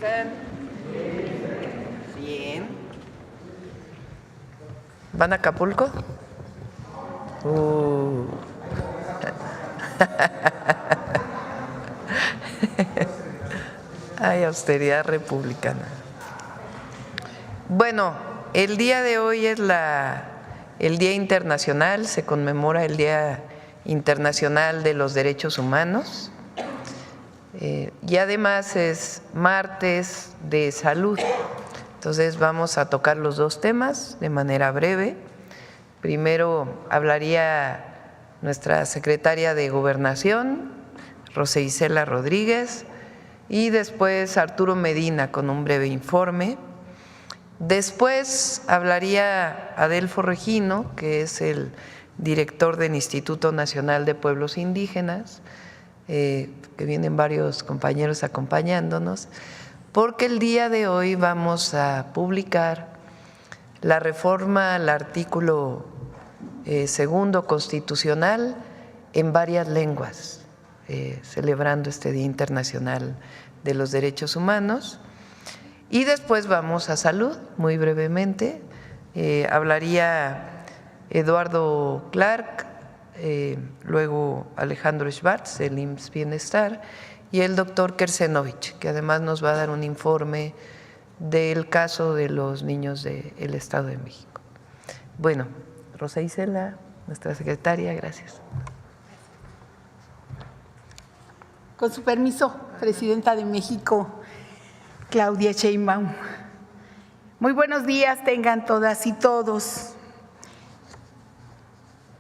están? Bien. ¿Van a Acapulco? Ay, austeridad republicana. Bueno, el día de hoy es el Día Internacional, se conmemora el Día Internacional de los Derechos Humanos y además es martes de salud. Entonces vamos a tocar los dos temas de manera breve. Primero hablaría nuestra secretaria de Gobernación, Rosa Isela Rodríguez, y después Arturo Medina con un breve informe. Después hablaría Adelfo Regino, que es el director del Instituto Nacional de Pueblos Indígenas, que vienen varios compañeros acompañándonos, porque el día de hoy vamos a publicar la reforma al artículo segundo constitucional en varias lenguas, celebrando este Día Internacional de los Derechos Humanos. Y después vamos a salud, muy brevemente. Hablaría Eduardo Clark, luego Alejandro Schwartz, el IMSS Bienestar, y el doctor Kersenovich, que además nos va a dar un informe del caso de los niños del Estado de México. Bueno, Rosa Isela, nuestra secretaria, gracias. Con su permiso, Presidenta de México, Claudia Sheinbaum. Muy buenos días tengan todas y todos.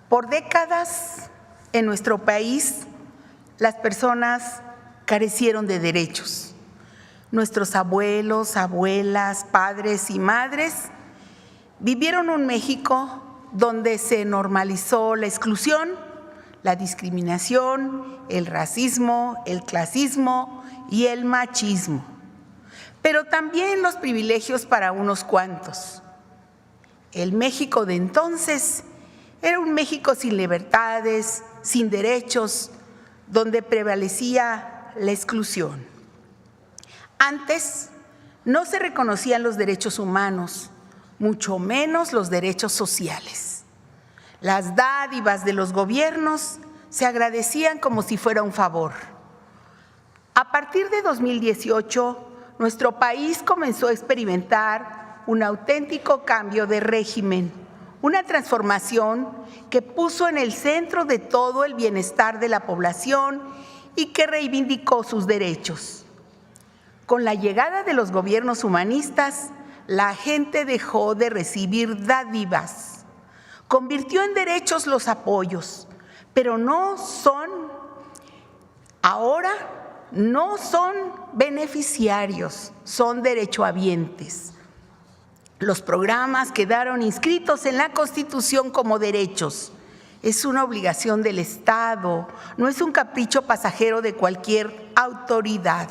Por décadas en nuestro país las personas carecieron de derechos. Nuestros abuelos, abuelas, padres y madres vivieron un México donde se normalizó la exclusión, la discriminación, el racismo, el clasismo y el machismo, pero también los privilegios para unos cuantos. El México de entonces era un México sin libertades, sin derechos, donde prevalecía la exclusión. Antes no se reconocían los derechos humanos, mucho menos los derechos sociales. Las dádivas de los gobiernos se agradecían como si fuera un favor. A partir de 2018, nuestro país comenzó a experimentar un auténtico cambio de régimen, una transformación que puso en el centro de todo el bienestar de la población y que reivindicó sus derechos. Con la llegada de los gobiernos humanistas, la gente dejó de recibir dádivas, convirtió en derechos los apoyos, pero ahora no son beneficiarios, son derechohabientes. Los programas quedaron inscritos en la Constitución como derechos. Es una obligación del Estado, no es un capricho pasajero de cualquier autoridad.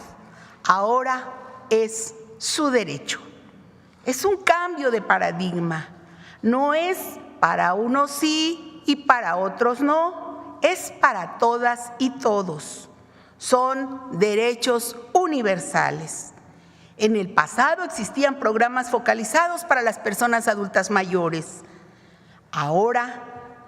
Ahora es su derecho. Es un cambio de paradigma. No es para unos sí y para otros no, es para todas y todos. Son derechos universales. En el pasado existían programas focalizados para las personas adultas mayores. Ahora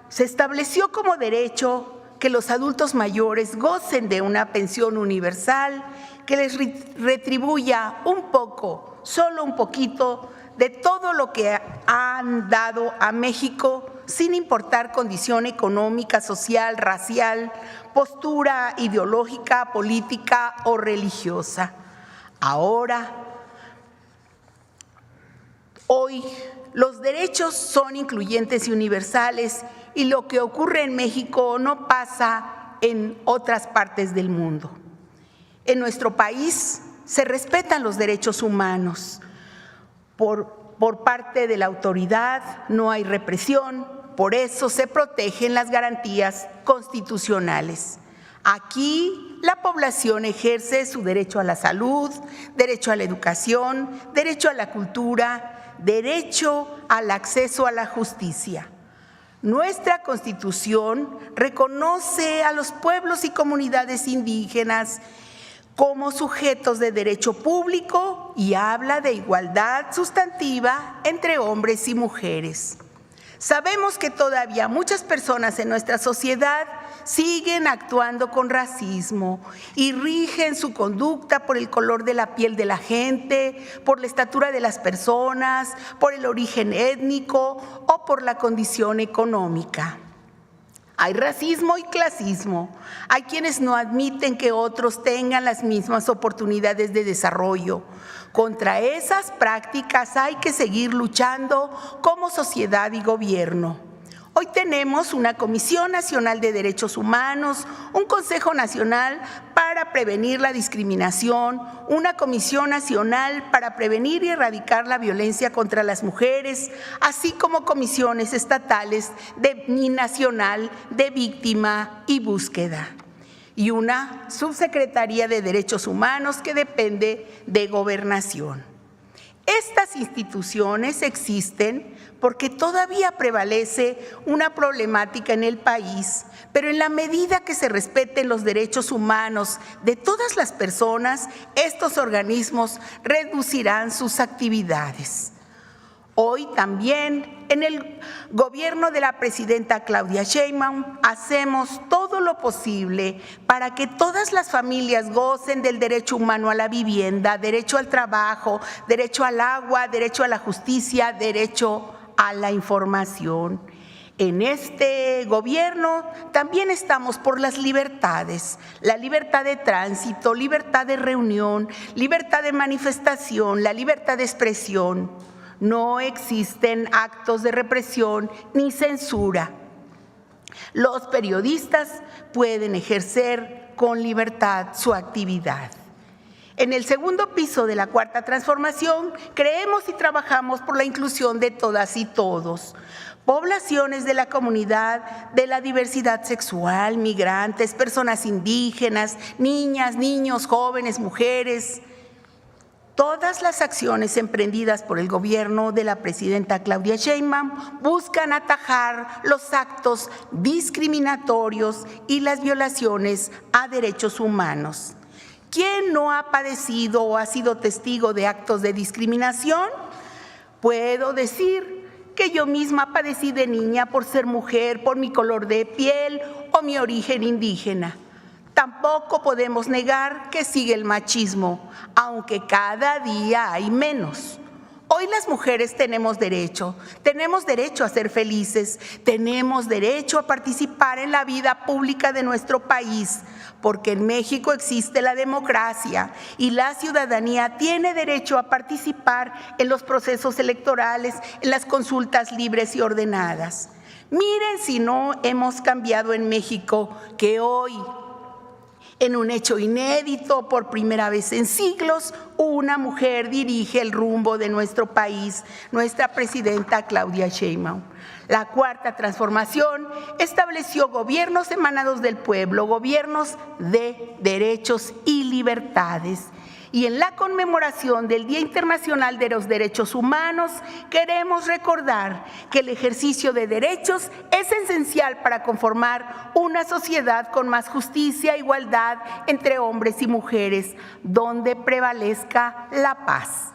se estableció como derecho que los adultos mayores gocen de una pensión universal que les retribuya un poco, solo un poquito, de todo lo que han dado a México, sin importar condición económica, social, racial, postura ideológica, política o religiosa. Hoy, los derechos son incluyentes y universales y lo que ocurre en México no pasa en otras partes del mundo. En nuestro país se respetan los derechos humanos. Por parte de la autoridad no hay represión, por eso se protegen las garantías constitucionales. Aquí la población ejerce su derecho a la salud, derecho a la educación, derecho a la cultura, derecho al acceso a la justicia. Nuestra Constitución reconoce a los pueblos y comunidades indígenas como sujetos de derecho público y habla de igualdad sustantiva entre hombres y mujeres. Sabemos que todavía muchas personas en nuestra sociedad siguen actuando con racismo y rigen su conducta por el color de la piel de la gente, por la estatura de las personas, por el origen étnico o por la condición económica. Hay racismo y clasismo. Hay quienes no admiten que otros tengan las mismas oportunidades de desarrollo. Contra esas prácticas hay que seguir luchando como sociedad y gobierno. Hoy tenemos una Comisión Nacional de Derechos Humanos, un Consejo Nacional para prevenir la discriminación, una Comisión Nacional para prevenir y erradicar la violencia contra las mujeres, así como comisiones estatales y nacional de víctima y búsqueda, y una Subsecretaría de Derechos Humanos que depende de Gobernación. Estas instituciones existen porque todavía prevalece una problemática en el país, pero en la medida que se respeten los derechos humanos de todas las personas, estos organismos reducirán sus actividades. Hoy también en el gobierno de la presidenta Claudia Sheinbaum hacemos todo lo posible para que todas las familias gocen del derecho humano a la vivienda, derecho al trabajo, derecho al agua, derecho a la justicia, derecho a la información. En este gobierno también estamos por las libertades, la libertad de tránsito, libertad de reunión, libertad de manifestación, la libertad de expresión. No existen actos de represión ni censura. Los periodistas pueden ejercer con libertad su actividad. En el segundo piso de la Cuarta Transformación, creemos y trabajamos por la inclusión de todas y todos. Poblaciones de la comunidad, de la diversidad sexual, migrantes, personas indígenas, niñas, niños, jóvenes, mujeres. Todas las acciones emprendidas por el gobierno de la presidenta Claudia Sheinbaum buscan atajar los actos discriminatorios y las violaciones a derechos humanos. ¿Quién no ha padecido o ha sido testigo de actos de discriminación? Puedo decir que yo misma padecí de niña por ser mujer, por mi color de piel o mi origen indígena. Tampoco podemos negar que sigue el machismo, aunque cada día hay menos. Hoy las mujeres tenemos derecho a ser felices, tenemos derecho a participar en la vida pública de nuestro país, porque en México existe la democracia y la ciudadanía tiene derecho a participar en los procesos electorales, en las consultas libres y ordenadas. Miren si no hemos cambiado en México, que hoy, en un hecho inédito, por primera vez en siglos, una mujer dirige el rumbo de nuestro país, nuestra presidenta Claudia Sheinbaum. La Cuarta Transformación estableció gobiernos emanados del pueblo, gobiernos de derechos y libertades. Y en la conmemoración del Día Internacional de los Derechos Humanos, queremos recordar que el ejercicio de derechos es esencial para conformar una sociedad con más justicia e igualdad entre hombres y mujeres, donde prevalezca la paz.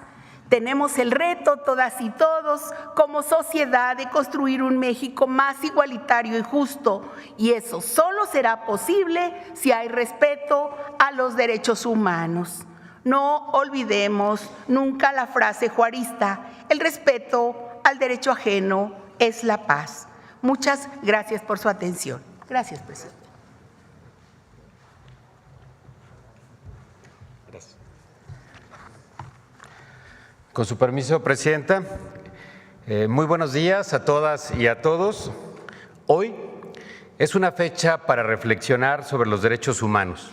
Tenemos el reto, todas y todos, como sociedad, de construir un México más igualitario y justo, y eso solo será posible si hay respeto a los derechos humanos. No olvidemos nunca la frase juarista: el respeto al derecho ajeno es la paz. Muchas gracias por su atención. Gracias, presidente. Gracias. Con su permiso, presidenta, muy buenos días a todas y a todos. Hoy es una fecha para reflexionar sobre los derechos humanos,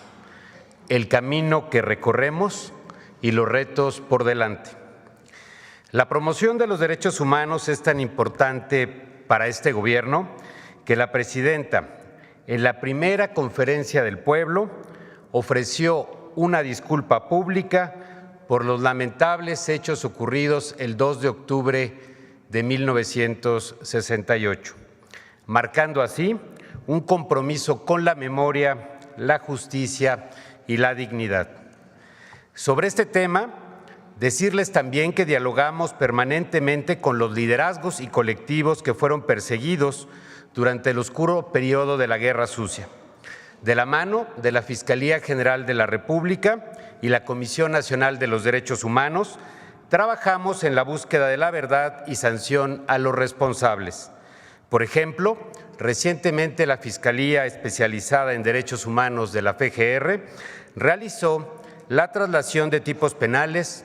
el camino que recorremos y los retos por delante. La promoción de los derechos humanos es tan importante para este gobierno que la presidenta, en la primera conferencia del pueblo, ofreció una disculpa pública por los lamentables hechos ocurridos el 2 de octubre de 1968, marcando así un compromiso con la memoria, la justicia y la dignidad. Sobre este tema, decirles también que dialogamos permanentemente con los liderazgos y colectivos que fueron perseguidos durante el oscuro periodo de la Guerra Sucia, de la mano de la Fiscalía General de la República y la Comisión Nacional de los Derechos Humanos. Trabajamos en la búsqueda de la verdad y sanción a los responsables. Por ejemplo, recientemente la Fiscalía Especializada en Derechos Humanos de la FGR realizó la traslación de tipos penales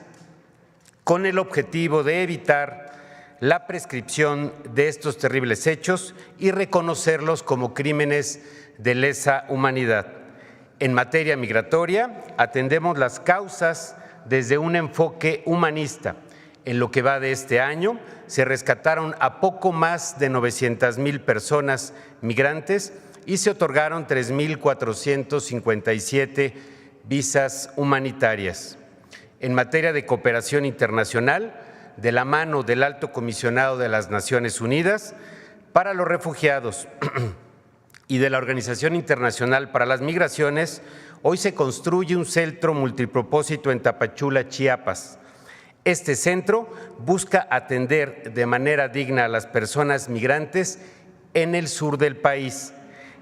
con el objetivo de evitar la prescripción de estos terribles hechos y reconocerlos como crímenes de lesa humanidad. En materia migratoria, atendemos las causas desde un enfoque humanista. En lo que va de este año, se rescataron a poco más de 900,000 personas migrantes y se otorgaron 3,457 visas humanitarias. En materia de cooperación internacional, de la mano del Alto Comisionado de las Naciones Unidas para los Refugiados y de la Organización Internacional para las Migraciones, hoy se construye un centro multipropósito en Tapachula, Chiapas. Este centro busca atender de manera digna a las personas migrantes en el sur del país.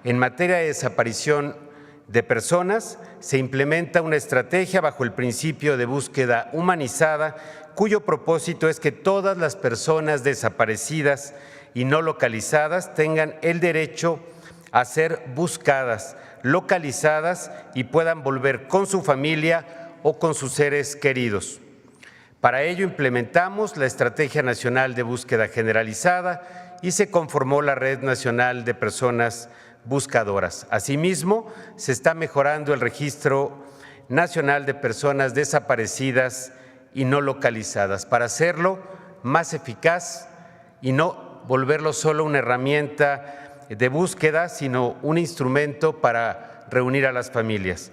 En materia de desaparición de personas, se implementa una estrategia bajo el principio de búsqueda humanizada, cuyo propósito es que todas las personas desaparecidas y no localizadas tengan el derecho a ser buscadas, localizadas y puedan volver con su familia o con sus seres queridos. Para ello implementamos la Estrategia Nacional de Búsqueda Generalizada y se conformó la Red Nacional de Personas Buscadoras. Asimismo, se está mejorando el Registro Nacional de Personas Desaparecidas y no localizadas para hacerlo más eficaz y no volverlo solo una herramienta de búsqueda, sino un instrumento para reunir a las familias.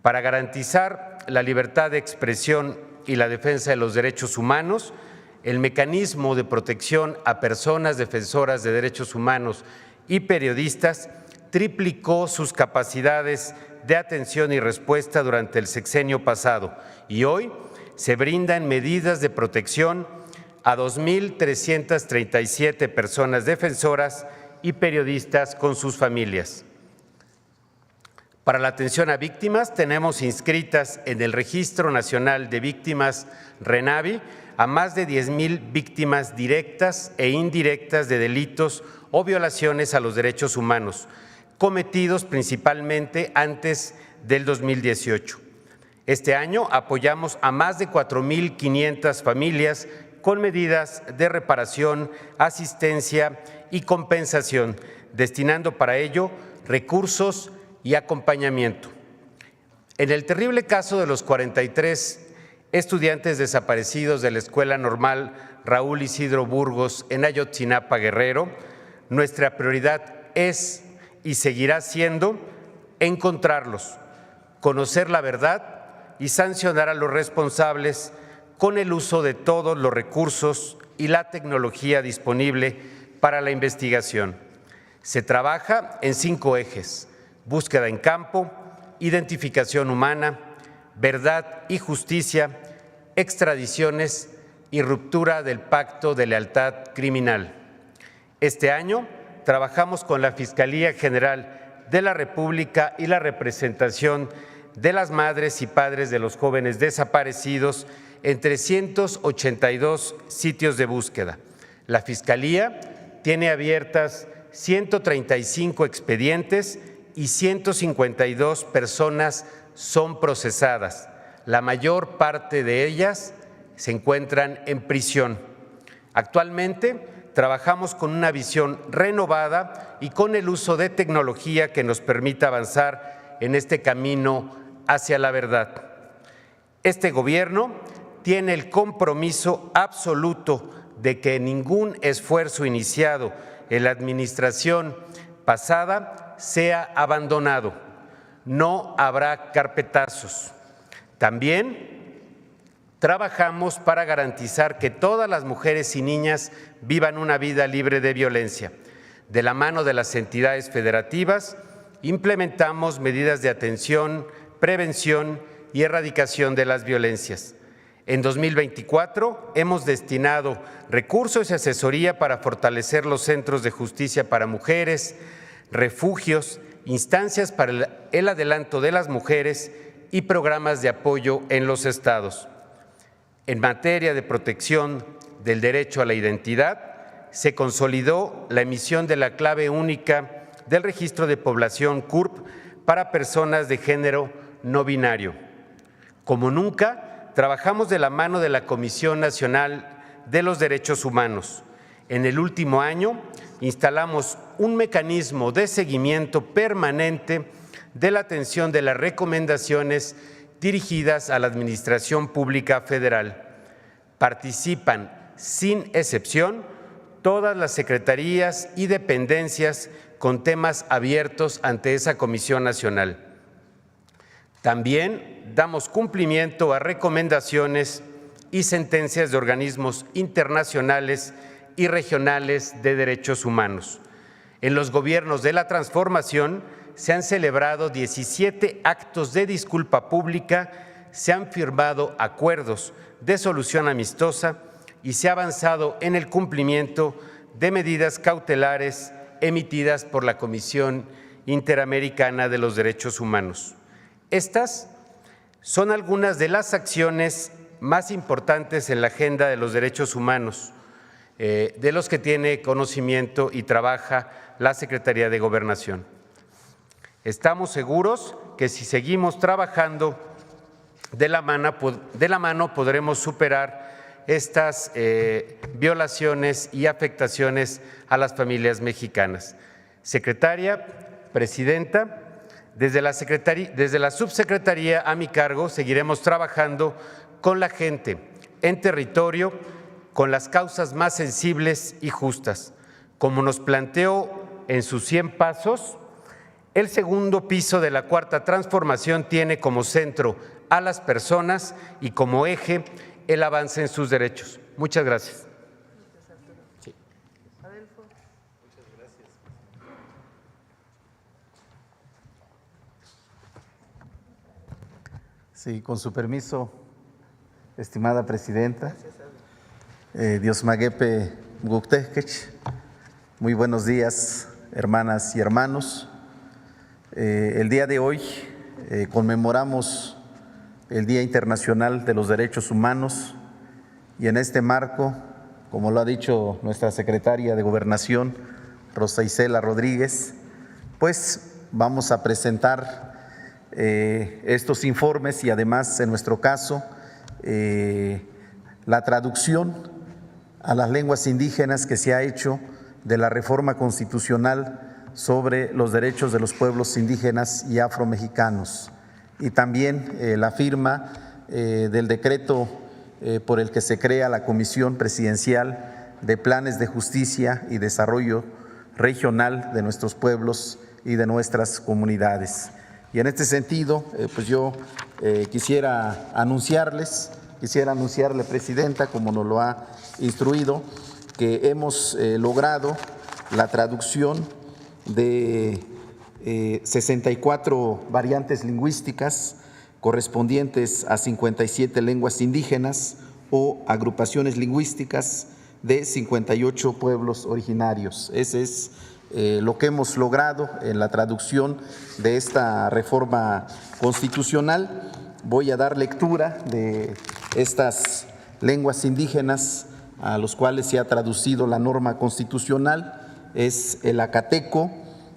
Para garantizar la libertad de expresión y la defensa de los derechos humanos, el mecanismo de protección a personas defensoras de derechos humanos y periodistas triplicó sus capacidades de atención y respuesta durante el sexenio pasado y hoy se brindan medidas de protección a 2,337 personas defensoras y periodistas con sus familias. Para la atención a víctimas, tenemos inscritas en el Registro Nacional de Víctimas RENAVI a más de 10,000 víctimas directas e indirectas de delitos o violaciones a los derechos humanos, cometidos principalmente antes del 2018. Este año apoyamos a más de 4,500 familias con medidas de reparación, asistencia y compensación, destinando para ello recursos y acompañamiento. En el terrible caso de los 43 estudiantes desaparecidos de la Escuela Normal Raúl Isidro Burgos en Ayotzinapa, Guerrero, nuestra prioridad es y seguirá siendo encontrarlos, conocer la verdad y sancionar a los responsables con el uso de todos los recursos y la tecnología disponible para la investigación. Se trabaja en 5 ejes: búsqueda en campo, identificación humana, verdad y justicia, extradiciones y ruptura del pacto de lealtad criminal. Este año trabajamos con la Fiscalía General de la República y la representación de las madres y padres de los jóvenes desaparecidos en 382 sitios de búsqueda. La Fiscalía tiene abiertas 135 expedientes y 152 personas son procesadas. La mayor parte de ellas se encuentran en prisión. Actualmente trabajamos con una visión renovada y con el uso de tecnología que nos permita avanzar en este camino hacia la verdad. Este gobierno tiene el compromiso absoluto de que ningún esfuerzo iniciado en la administración pasada sea abandonado. No habrá carpetazos. También trabajamos para garantizar que todas las mujeres y niñas vivan una vida libre de violencia. De la mano de las entidades federativas, implementamos medidas de atención, prevención y erradicación de las violencias. En 2024 hemos destinado recursos y asesoría para fortalecer los centros de justicia para mujeres, refugios, instancias para el adelanto de las mujeres y programas de apoyo en los estados. En materia de protección del derecho a la identidad, se consolidó la emisión de la clave única del Registro de Población CURP para personas de género no binario. Como nunca, trabajamos de la mano de la Comisión Nacional de los Derechos Humanos. En el último año, instalamos un mecanismo de seguimiento permanente de la atención de las recomendaciones dirigidas a la Administración Pública Federal. Participan, sin excepción, todas las secretarías y dependencias con temas abiertos ante esa Comisión Nacional. También damos cumplimiento a recomendaciones y sentencias de organismos internacionales y regionales de derechos humanos. En los gobiernos de la transformación se han celebrado 17 actos de disculpa pública, se han firmado acuerdos de solución amistosa y se ha avanzado en el cumplimiento de medidas cautelares emitidas por la Comisión Interamericana de los Derechos Humanos. Estas son algunas de las acciones más importantes en la agenda de los derechos humanos, de los que tiene conocimiento y trabaja la Secretaría de Gobernación. Estamos seguros que si seguimos trabajando de la mano podremos superar estas violaciones y afectaciones a las familias mexicanas. Secretaria, Presidenta, desde la subsecretaría a mi cargo seguiremos trabajando con la gente en territorio, con las causas más sensibles y justas. Como nos planteó en sus 100 pasos, el segundo piso de la Cuarta Transformación tiene como centro a las personas y como eje el avance en sus derechos. Muchas gracias. Sí, con su permiso, estimada presidenta, Dios maguepe Guctejkech, muy buenos días, hermanas y hermanos. El día de hoy conmemoramos el Día Internacional de los Derechos Humanos y en este marco, como lo ha dicho nuestra secretaria de Gobernación, Rosa Isela Rodríguez, pues vamos a presentar estos informes y además, en nuestro caso, la traducción a las lenguas indígenas que se ha hecho de la reforma constitucional sobre los derechos de los pueblos indígenas y afromexicanos y también la firma del decreto por el que se crea la Comisión Presidencial de Planes de Justicia y Desarrollo Regional de nuestros pueblos y de nuestras comunidades. Y en este sentido, pues yo quisiera anunciarle, Presidenta, como nos lo ha instruido, que hemos logrado la traducción de 64 variantes lingüísticas correspondientes a 57 lenguas indígenas o agrupaciones lingüísticas de 58 pueblos originarios. Ese es lo que hemos logrado en la traducción de esta reforma constitucional. Voy a dar lectura de estas lenguas indígenas a los cuales se ha traducido la norma constitucional. Es el acateco,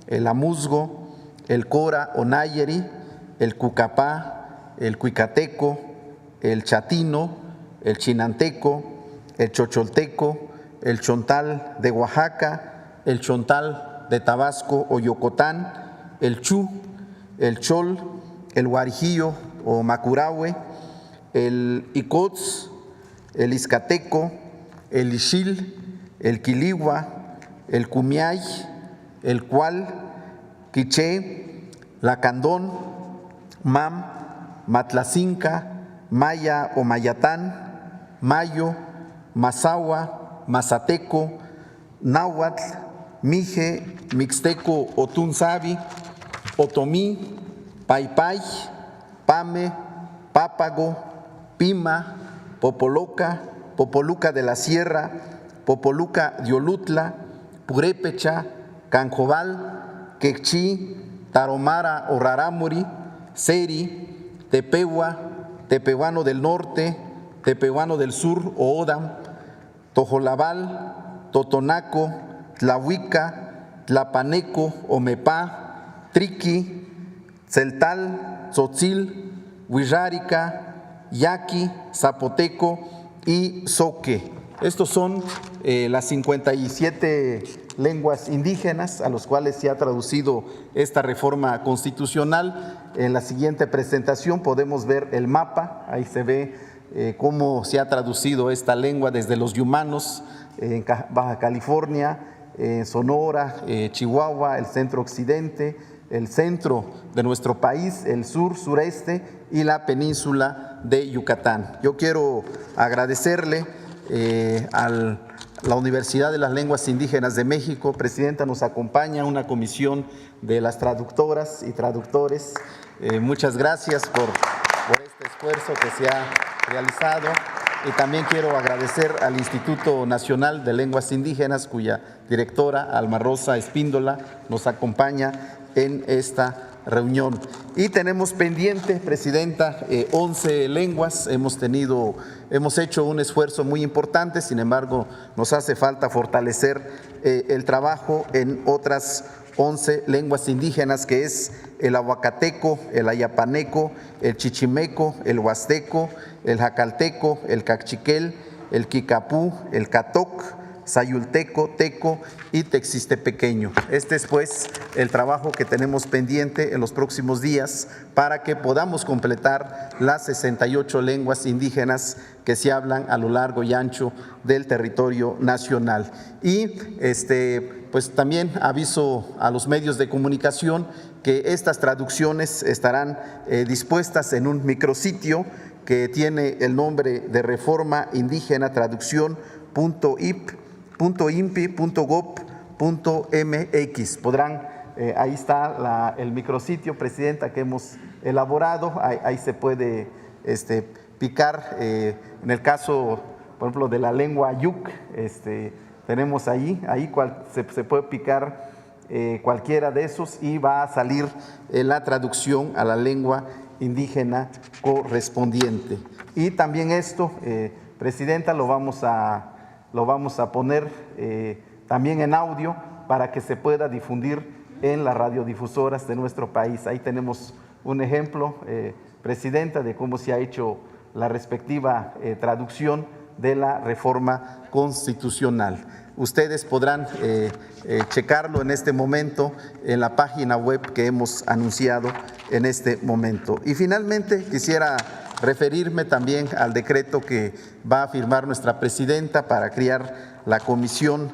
el amuzgo, el cora o nayeri, el cucapá, el cuicateco, el chatino, el chinanteco, el chocholteco, el chontal de Oaxaca, el chontal de Tabasco o Yucatán, el chu, el chol, el guarijillo o macurahue, el icots, el izcateco, el ixil, el quiligua, el cumiay, el cual, quiché, lacandón, mam, matlacinca, maya o mayatán, mayo, mazahua, mazateco, náhuatl, mije, mixteco o tunzabi, otomí, paipay, pame, Pápago, Pima, Popoloca, Popoluca de la Sierra, Popoluca de Olutla, Purépecha, Canjobal, Quechí, Tarahumara o Rarámuri, Seri, Tepehua, Tepehuano del Norte, Tepehuano del Sur o Odam, Tojolabal, Totonaco, Tlahuica, Tlapaneco, Omepá, Triqui, Tzeltal, Tzotzil, Huirrárica, Yaqui, Zapoteco y Zoque. Estos son las 57 lenguas indígenas a los cuales se ha traducido esta reforma constitucional. En la siguiente presentación podemos ver el mapa, ahí se ve cómo se ha traducido esta lengua desde los yumanos, en Baja California, Sonora, Chihuahua, el centro occidente, el centro de nuestro país, el sur, sureste y la península de Yucatán. Yo quiero agradecerle a la Universidad de las Lenguas Indígenas de México. Presidenta, nos acompaña una comisión de las traductoras y traductores. Muchas gracias por este esfuerzo que se ha realizado. Y también quiero agradecer al Instituto Nacional de Lenguas Indígenas, cuya directora, Alma Rosa Espíndola, nos acompaña en esta reunión. Y tenemos pendiente, Presidenta, 11 lenguas. Hemos hecho un esfuerzo muy importante, sin embargo, nos hace falta fortalecer el trabajo en otras 11 lenguas indígenas, que es el ahuacateco, el ayapaneco, el chichimeco, el huasteco, el jacalteco, el cachiquel, el quicapú, el catoc, sayulteco, teco y texistepequeño. Este es pues el trabajo que tenemos pendiente en los próximos días para que podamos completar las 68 lenguas indígenas que se hablan a lo largo y ancho del territorio nacional. Y pues también aviso a los medios de comunicación que estas traducciones estarán dispuestas en un micrositio que tiene el nombre de Reforma Indígena Traducción.impi.gov.mx. Podrán, ahí está el micrositio, Presidenta, que hemos elaborado. Ahí se puede picar. En el caso, por ejemplo, de la lengua Yuk, tenemos ahí se puede picar cualquiera de esos y va a salir la traducción a la lengua indígena correspondiente. Y también esto, Presidenta, lo vamos a poner también en audio para que se pueda difundir en las radiodifusoras de nuestro país. Ahí tenemos un ejemplo, Presidenta, de cómo se ha hecho la respectiva traducción de la reforma constitucional. Ustedes podrán checarlo en este momento en la página web que hemos anunciado en este momento. Y finalmente quisiera referirme también al decreto que va a firmar nuestra presidenta para crear la Comisión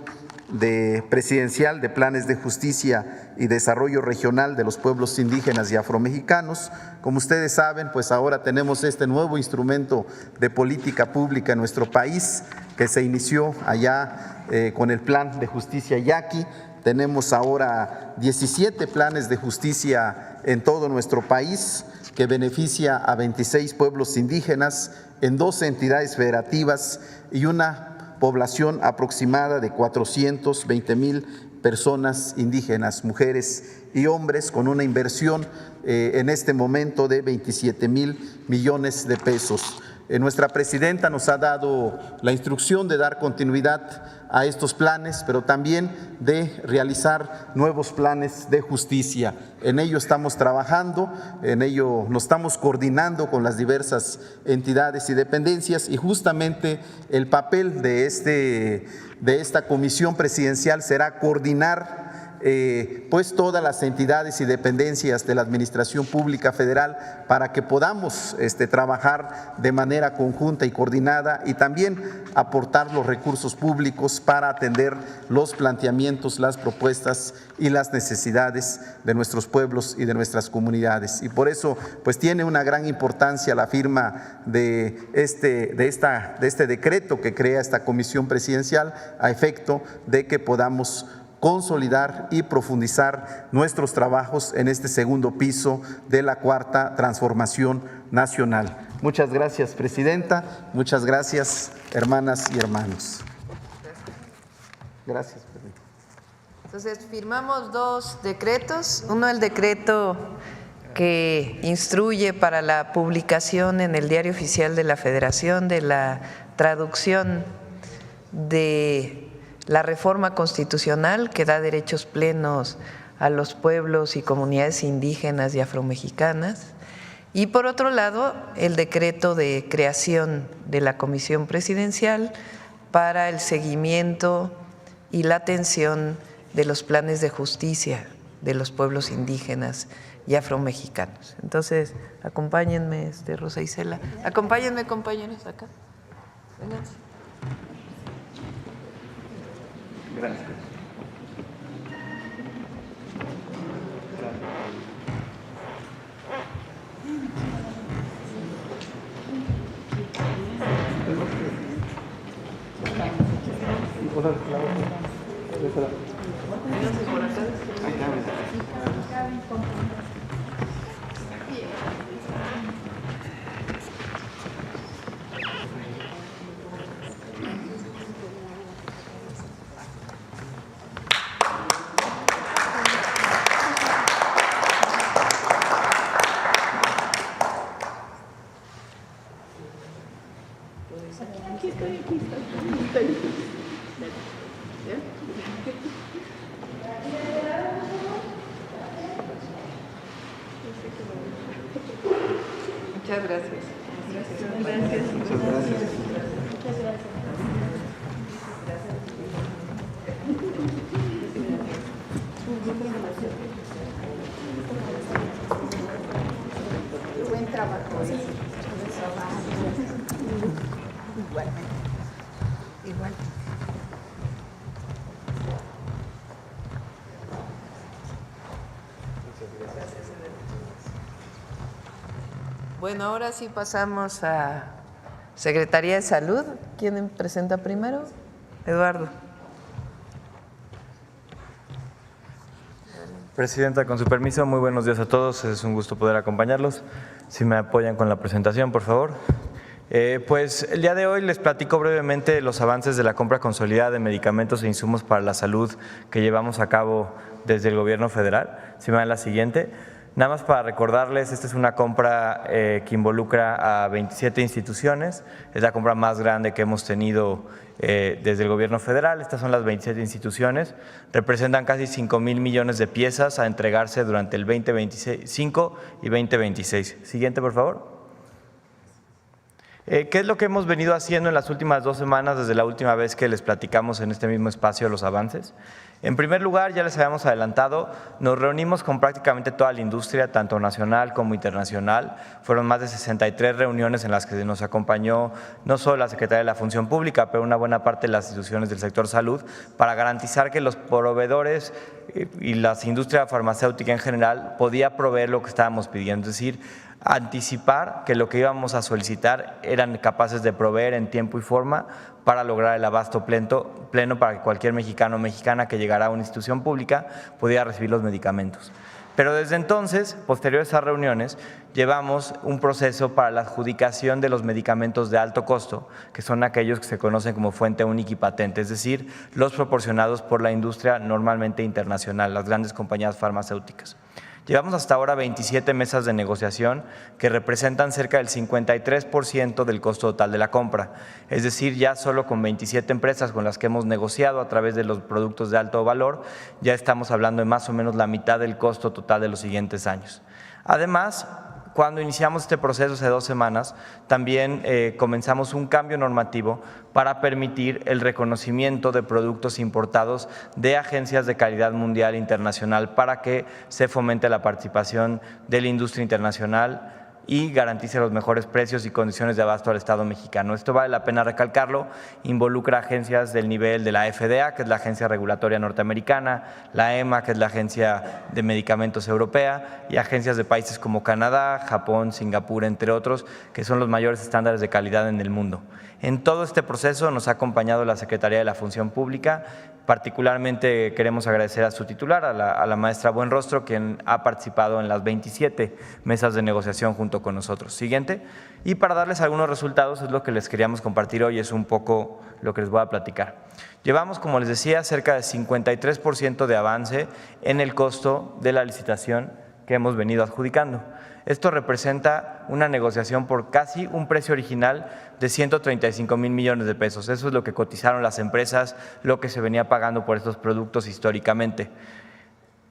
Presidencial de Planes de Justicia y Desarrollo Regional de los Pueblos Indígenas y Afromexicanos. Como ustedes saben, pues ahora tenemos este nuevo instrumento de política pública en nuestro país que se inició allá con el Plan de Justicia Yaqui. Tenemos ahora 17 planes de justicia en todo nuestro país que beneficia a 26 pueblos indígenas en 12 entidades federativas y una población aproximada de 420,000 personas indígenas, mujeres y hombres, con una inversión en este momento de 27,000 millones de pesos. Nuestra presidenta nos ha dado la instrucción de dar continuidad a estos planes, pero también de realizar nuevos planes de justicia. En ello estamos trabajando, en ello nos estamos coordinando con las diversas entidades y dependencias, y justamente el papel de esta comisión presidencial será coordinar pues todas las entidades y dependencias de la Administración Pública Federal para que podamos trabajar de manera conjunta y coordinada, y también aportar los recursos públicos para atender los planteamientos, las propuestas y las necesidades de nuestros pueblos y de nuestras comunidades. Y por eso pues tiene una gran importancia la firma de este decreto que crea esta comisión presidencial, a efecto de que podamos consolidar y profundizar nuestros trabajos en este segundo piso de la Cuarta Transformación Nacional. Muchas gracias, presidenta. Muchas gracias, hermanas y hermanos. Gracias. Entonces, firmamos 2 decretos. Uno, el decreto que instruye para la publicación en el Diario Oficial de la Federación de la traducción de la reforma constitucional que da derechos plenos a los pueblos y comunidades indígenas y afromexicanas. Y por otro lado, el decreto de creación de la Comisión Presidencial para el seguimiento y la atención de los planes de justicia de los pueblos indígenas y afromexicanos. Entonces, acompáñenme, Rosa Isela. Acompáñenme, compañeros, acá. Vénganse. Gracias. Muchas gracias. Muchas gracias. Buen trabajo. Igualmente. Igual. Bueno, ahora sí pasamos a Secretaría de Salud. ¿Quién presenta primero? Eduardo. Presidenta, con su permiso, muy buenos días a todos. Es un gusto poder acompañarlos. Si me apoyan con la presentación, por favor. Pues el día de hoy les platico brevemente los avances de la compra consolidada de medicamentos e insumos para la salud que llevamos a cabo desde el Gobierno federal. Si me dan la siguiente. Nada más para recordarles, esta es una compra que involucra a 27 instituciones, es la compra más grande que hemos tenido desde el Gobierno federal. Estas son las 27 instituciones, representan casi 5,000 millones de piezas a entregarse durante el 2025 y 2026. Siguiente, por favor. ¿Qué es lo que hemos venido haciendo en las últimas 2 semanas desde la última vez que les platicamos en este mismo espacio los avances? En primer lugar, ya les habíamos adelantado, nos reunimos con prácticamente toda la industria, tanto nacional como internacional. Fueron más de 63 reuniones en las que nos acompañó no solo la Secretaría de la Función Pública, pero una buena parte de las instituciones del sector salud, para garantizar que los proveedores y la industria farmacéutica en general podía proveer lo que estábamos pidiendo, es decir, anticipar que lo que íbamos a solicitar eran capaces de proveer en tiempo y forma para lograr el abasto pleno para que cualquier mexicano o mexicana que llegara a una institución pública pudiera recibir los medicamentos. Pero desde entonces, posterior a esas reuniones, llevamos un proceso para la adjudicación de los medicamentos de alto costo, que son aquellos que se conocen como fuente única y patente, es decir, los proporcionados por la industria normalmente internacional, las grandes compañías farmacéuticas. Llevamos hasta ahora 27 mesas de negociación que representan cerca del 53% del costo total de la compra. Es decir, ya solo con 27 empresas con las que hemos negociado a través de los productos de alto valor, ya estamos hablando de más o menos la mitad del costo total de los siguientes años. Además, cuando iniciamos este proceso hace 2 semanas, también comenzamos un cambio normativo para permitir el reconocimiento de productos importados de agencias de calidad mundial e internacional para que se fomente la participación de la industria internacional y garantice los mejores precios y condiciones de abasto al Estado mexicano. Esto vale la pena recalcarlo, involucra agencias del nivel de la FDA, que es la Agencia Regulatoria Norteamericana, la EMA, que es la Agencia de Medicamentos Europea, y agencias de países como Canadá, Japón, Singapur, entre otros, que son los mayores estándares de calidad en el mundo. En todo este proceso nos ha acompañado la Secretaría de la Función Pública. Particularmente queremos agradecer a su titular, a la maestra Buenrostro, quien ha participado en las 27 mesas de negociación junto con nosotros. Siguiente. Y para darles algunos resultados, es lo que les queríamos compartir hoy, es un poco lo que les voy a platicar. Llevamos, como les decía, cerca de 53% de avance en el costo de la licitación que hemos venido adjudicando. Esto representa una negociación por casi un precio original de 135,000 millones de pesos. Eso es lo que cotizaron las empresas, lo que se venía pagando por estos productos históricamente.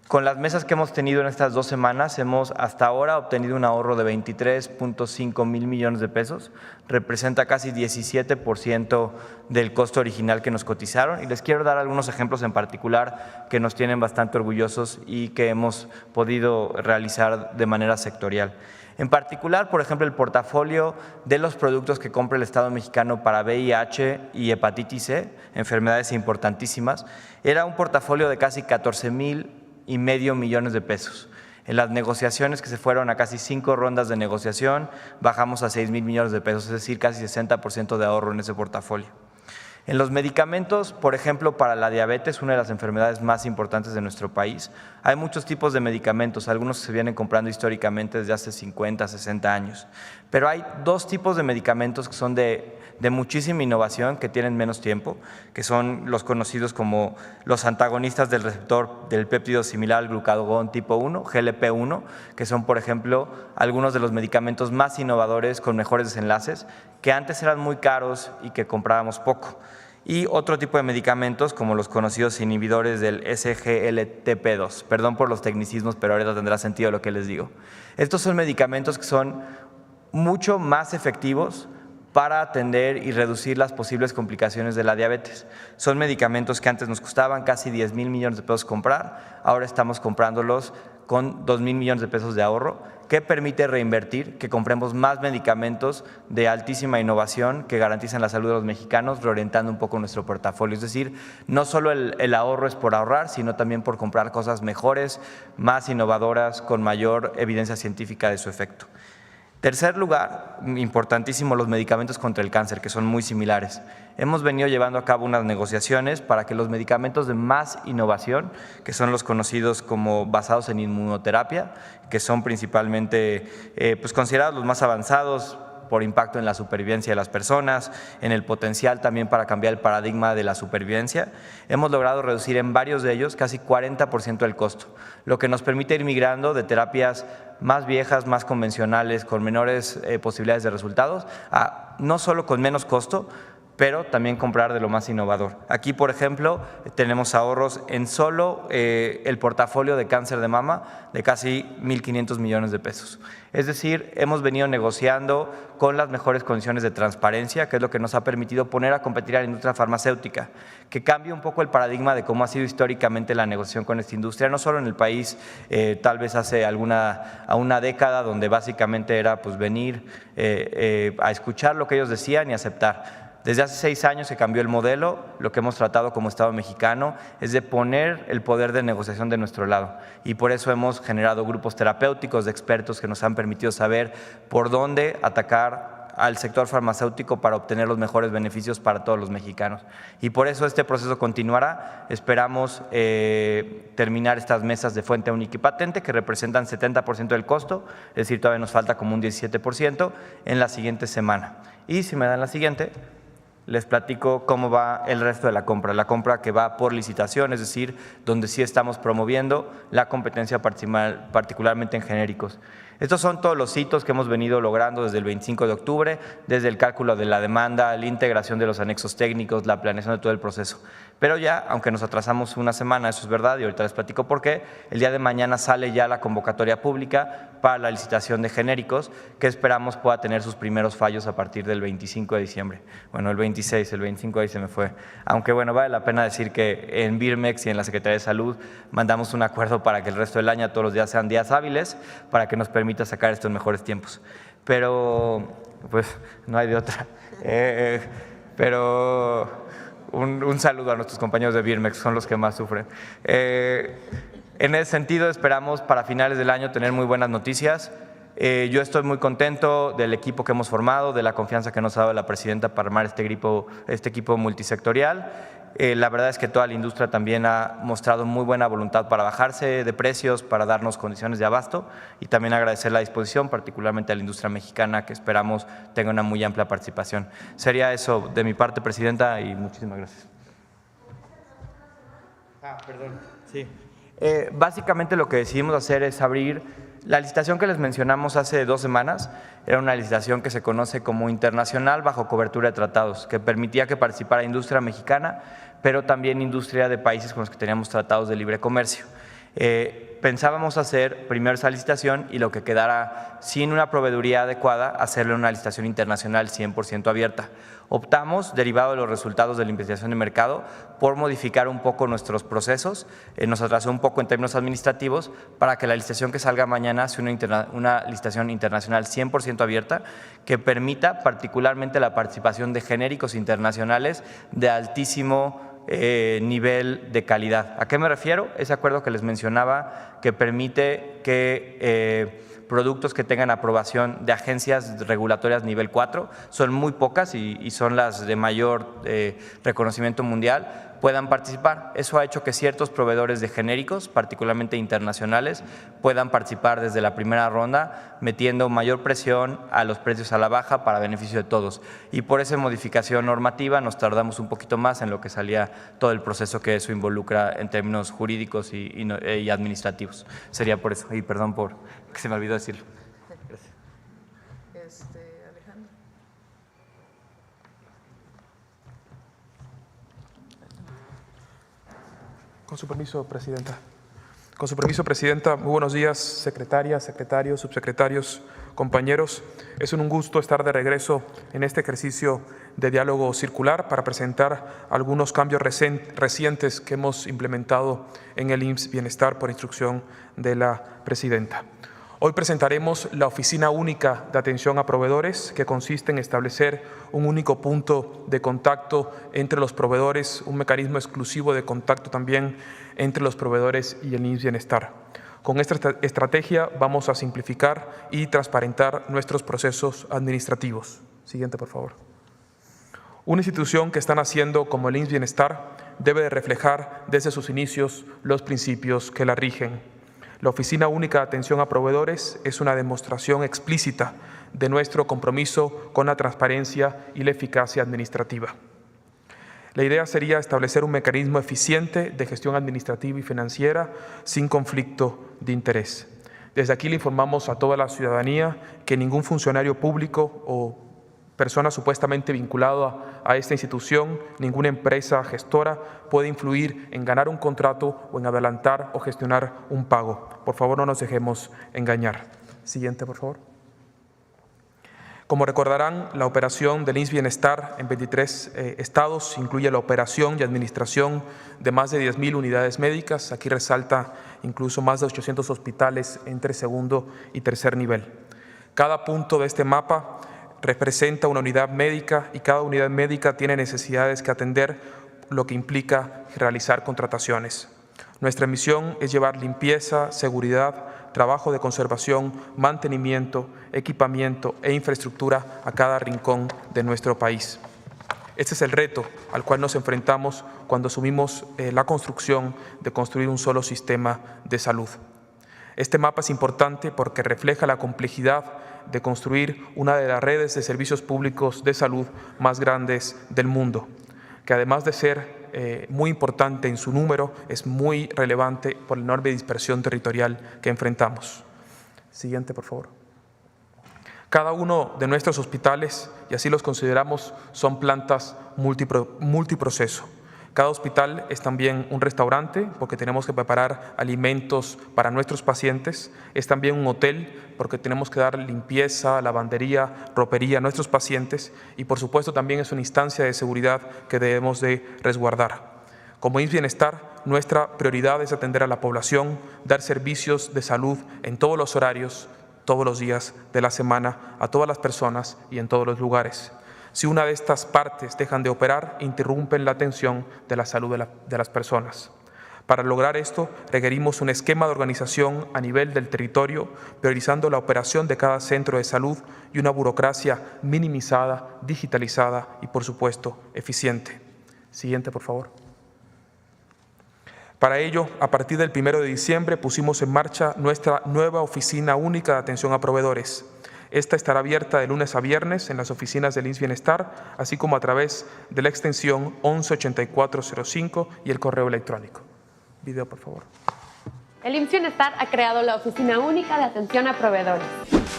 Con las mesas que hemos tenido en estas 2 semanas, hemos hasta ahora obtenido un ahorro de 23,5 mil millones de pesos. Representa casi 17% del costo original que nos cotizaron. Y les quiero dar algunos ejemplos en particular que nos tienen bastante orgullosos y que hemos podido realizar de manera sectorial. En particular, por ejemplo, el portafolio de los productos que compra el Estado mexicano para VIH y hepatitis C, enfermedades importantísimas, era un portafolio de casi 14,5 millones de pesos. En las negociaciones que se fueron a casi 5 rondas de negociación, bajamos a 6,000 millones de pesos, es decir, casi 60% de ahorro en ese portafolio. En los medicamentos, por ejemplo, para la diabetes, una de las enfermedades más importantes de nuestro país, hay muchos tipos de medicamentos, algunos que se vienen comprando históricamente desde hace 50, 60 años, pero hay 2 tipos de medicamentos que son de muchísima innovación, que tienen menos tiempo, que son los conocidos como los antagonistas del receptor del péptido similar al glucagón tipo 1, GLP-1, que son, por ejemplo, algunos de los medicamentos más innovadores con mejores desenlaces, que antes eran muy caros y que comprábamos poco. Y otro tipo de medicamentos como los conocidos inhibidores del SGLT2. Perdón por los tecnicismos, pero ahora tendrá sentido lo que les digo. Estos son medicamentos que son mucho más efectivos para atender y reducir las posibles complicaciones de la diabetes. Son medicamentos que antes nos costaban casi 10,000 millones de pesos comprar, ahora estamos comprándolos con 2,000 millones de pesos de ahorro, que permite reinvertir, que compremos más medicamentos de altísima innovación que garantizan la salud de los mexicanos, reorientando un poco nuestro portafolio. Es decir, no solo el ahorro es por ahorrar, sino también por comprar cosas mejores, más innovadoras, con mayor evidencia científica de su efecto. Tercer lugar, importantísimo, los medicamentos contra el cáncer, que son muy similares. Hemos venido llevando a cabo unas negociaciones para que los medicamentos de más innovación, que son los conocidos como basados en inmunoterapia, que son principalmente considerados los más avanzados por impacto en la supervivencia de las personas, en el potencial también para cambiar el paradigma de la supervivencia, hemos logrado reducir en varios de ellos casi 40% el costo, lo que nos permite ir migrando de terapias más viejas, más convencionales, con menores posibilidades de resultados, a no solo con menos costo, pero también comprar de lo más innovador. Aquí, por ejemplo, tenemos ahorros en solo el portafolio de cáncer de mama de casi 1,500 millones de pesos. Es decir, hemos venido negociando con las mejores condiciones de transparencia, que es lo que nos ha permitido poner a competir a la industria farmacéutica, que cambie un poco el paradigma de cómo ha sido históricamente la negociación con esta industria, no solo en el país, tal vez hace a una década, donde básicamente era venir a escuchar lo que ellos decían y aceptar. Desde hace 6 años se cambió el modelo, lo que hemos tratado como Estado mexicano es de poner el poder de negociación de nuestro lado, y por eso hemos generado grupos terapéuticos de expertos que nos han permitido saber por dónde atacar al sector farmacéutico para obtener los mejores beneficios para todos los mexicanos. Y por eso este proceso continuará. Esperamos terminar estas mesas de fuente única y patente, que representan 70% del costo, es decir, todavía nos falta como un 17% en la siguiente semana. Y si me dan la siguiente, les platico cómo va el resto de la compra que va por licitación, es decir, donde sí estamos promoviendo la competencia particularmente en genéricos. Estos son todos los hitos que hemos venido logrando desde el 25 de octubre, desde el cálculo de la demanda, la integración de los anexos técnicos, la planeación de todo el proceso. Pero ya, aunque nos atrasamos una semana, eso es verdad, y ahorita les platico por qué, el día de mañana sale ya la convocatoria pública para la licitación de genéricos, que esperamos pueda tener sus primeros fallos a partir del 25 de diciembre. Bueno, el 26, el 25 ahí se me fue. Aunque bueno, vale la pena decir que en Birmex y en la Secretaría de Salud mandamos un acuerdo para que el resto del año todos los días sean días hábiles, para que nos permita sacar esto en mejores tiempos. Pero, pues, no hay de otra. Pero un saludo a nuestros compañeros de Birmex, son los que más sufren. En ese sentido, esperamos para finales del año tener muy buenas noticias. Yo estoy muy contento del equipo que hemos formado, de la confianza que nos ha dado la presidenta para armar este equipo multisectorial. La verdad es que toda la industria también ha mostrado muy buena voluntad para bajarse de precios, para darnos condiciones de abasto, y también agradecer la disposición, particularmente a la industria mexicana, que esperamos tenga una muy amplia participación. Sería eso de mi parte, presidenta, y muchísimas gracias. Perdón. Sí. Básicamente lo que decidimos hacer es abrir la licitación que les mencionamos hace 2 semanas. Era una licitación que se conoce como internacional bajo cobertura de tratados, que permitía que participara industria mexicana, pero también industria de países con los que teníamos tratados de libre comercio. Pensábamos hacer primero esa licitación y lo que quedara sin una proveeduría adecuada, hacerle una licitación internacional 100% abierta. Optamos, derivado de los resultados de la investigación de mercado, por modificar un poco nuestros procesos, nos atrasó un poco en términos administrativos, para que la licitación que salga mañana sea una licitación internacional 100% abierta, que permita particularmente la participación de genéricos internacionales de altísimo nivel de calidad. ¿A qué me refiero? Ese acuerdo que les mencionaba, que permite que productos que tengan aprobación de agencias regulatorias nivel 4, son muy pocas y son las de mayor reconocimiento mundial, puedan participar. Eso ha hecho que ciertos proveedores de genéricos, particularmente internacionales, puedan participar desde la primera ronda, metiendo mayor presión a los precios a la baja para beneficio de todos. Y por esa modificación normativa nos tardamos un poquito más en lo que salía todo el proceso que eso involucra en términos jurídicos y administrativos. Sería por eso, y perdón por que se me olvidó decirlo. Gracias. Alejandro. Con su permiso, presidenta. Con su permiso, presidenta, muy buenos días, secretarias, secretarios, subsecretarios, compañeros. Es un gusto estar de regreso en este ejercicio de diálogo circular para presentar algunos cambios recientes que hemos implementado en el IMSS Bienestar por instrucción de la presidenta. Hoy presentaremos la Oficina Única de Atención a Proveedores, que consiste en establecer un único punto de contacto entre los proveedores, un mecanismo exclusivo de contacto también entre los proveedores y el IMSS Bienestar. Con esta estrategia vamos a simplificar y transparentar nuestros procesos administrativos. Siguiente, por favor. Una institución que está naciendo como el IMSS Bienestar debe de reflejar desde sus inicios los principios que la rigen. La Oficina Única de Atención a Proveedores es una demostración explícita de nuestro compromiso con la transparencia y la eficacia administrativa. La idea sería establecer un mecanismo eficiente de gestión administrativa y financiera sin conflicto de interés. Desde aquí le informamos a toda la ciudadanía que ningún funcionario público o persona supuestamente vinculada a esta institución, ninguna empresa gestora puede influir en ganar un contrato o en adelantar o gestionar un pago. Por favor, no nos dejemos engañar. Siguiente, por favor. Como recordarán, la operación del IMSS Bienestar en 23 estados incluye la operación y administración de más de 10,000 unidades médicas. Aquí resalta incluso más de 800 hospitales entre segundo y tercer nivel. Cada punto de este mapa representa una unidad médica y cada unidad médica tiene necesidades que atender, lo que implica realizar contrataciones. Nuestra misión es llevar limpieza, seguridad, trabajo de conservación, mantenimiento, equipamiento e infraestructura a cada rincón de nuestro país. Este es el reto al cual nos enfrentamos cuando asumimos la construcción de construir un solo sistema de salud. Este mapa es importante porque refleja la complejidad de construir una de las redes de servicios públicos de salud más grandes del mundo, que además de ser muy importante en su número, es muy relevante por la enorme dispersión territorial que enfrentamos. Siguiente, por favor. Cada uno de nuestros hospitales, y así los consideramos, son plantas multiproceso. Cada hospital es también un restaurante porque tenemos que preparar alimentos para nuestros pacientes. Es también un hotel porque tenemos que dar limpieza, lavandería, ropería a nuestros pacientes. Y por supuesto también es una instancia de seguridad que debemos de resguardar. Como IMSS Bienestar, nuestra prioridad es atender a la población, dar servicios de salud en todos los horarios, todos los días de la semana, a todas las personas y en todos los lugares. Si una de estas partes dejan de operar, interrumpen la atención de la salud de las personas. Para lograr esto, requerimos un esquema de organización a nivel del territorio, priorizando la operación de cada centro de salud y una burocracia minimizada, digitalizada y, por supuesto, eficiente. Siguiente, por favor. Para ello, a partir del 1 de diciembre pusimos en marcha nuestra nueva oficina única de atención a proveedores. Esta estará abierta de lunes a viernes en las oficinas del IMSS Bienestar, así como a través de la extensión 118405 y el correo electrónico. Video, por favor. El IMSS Bienestar ha creado la Oficina Única de Atención a Proveedores.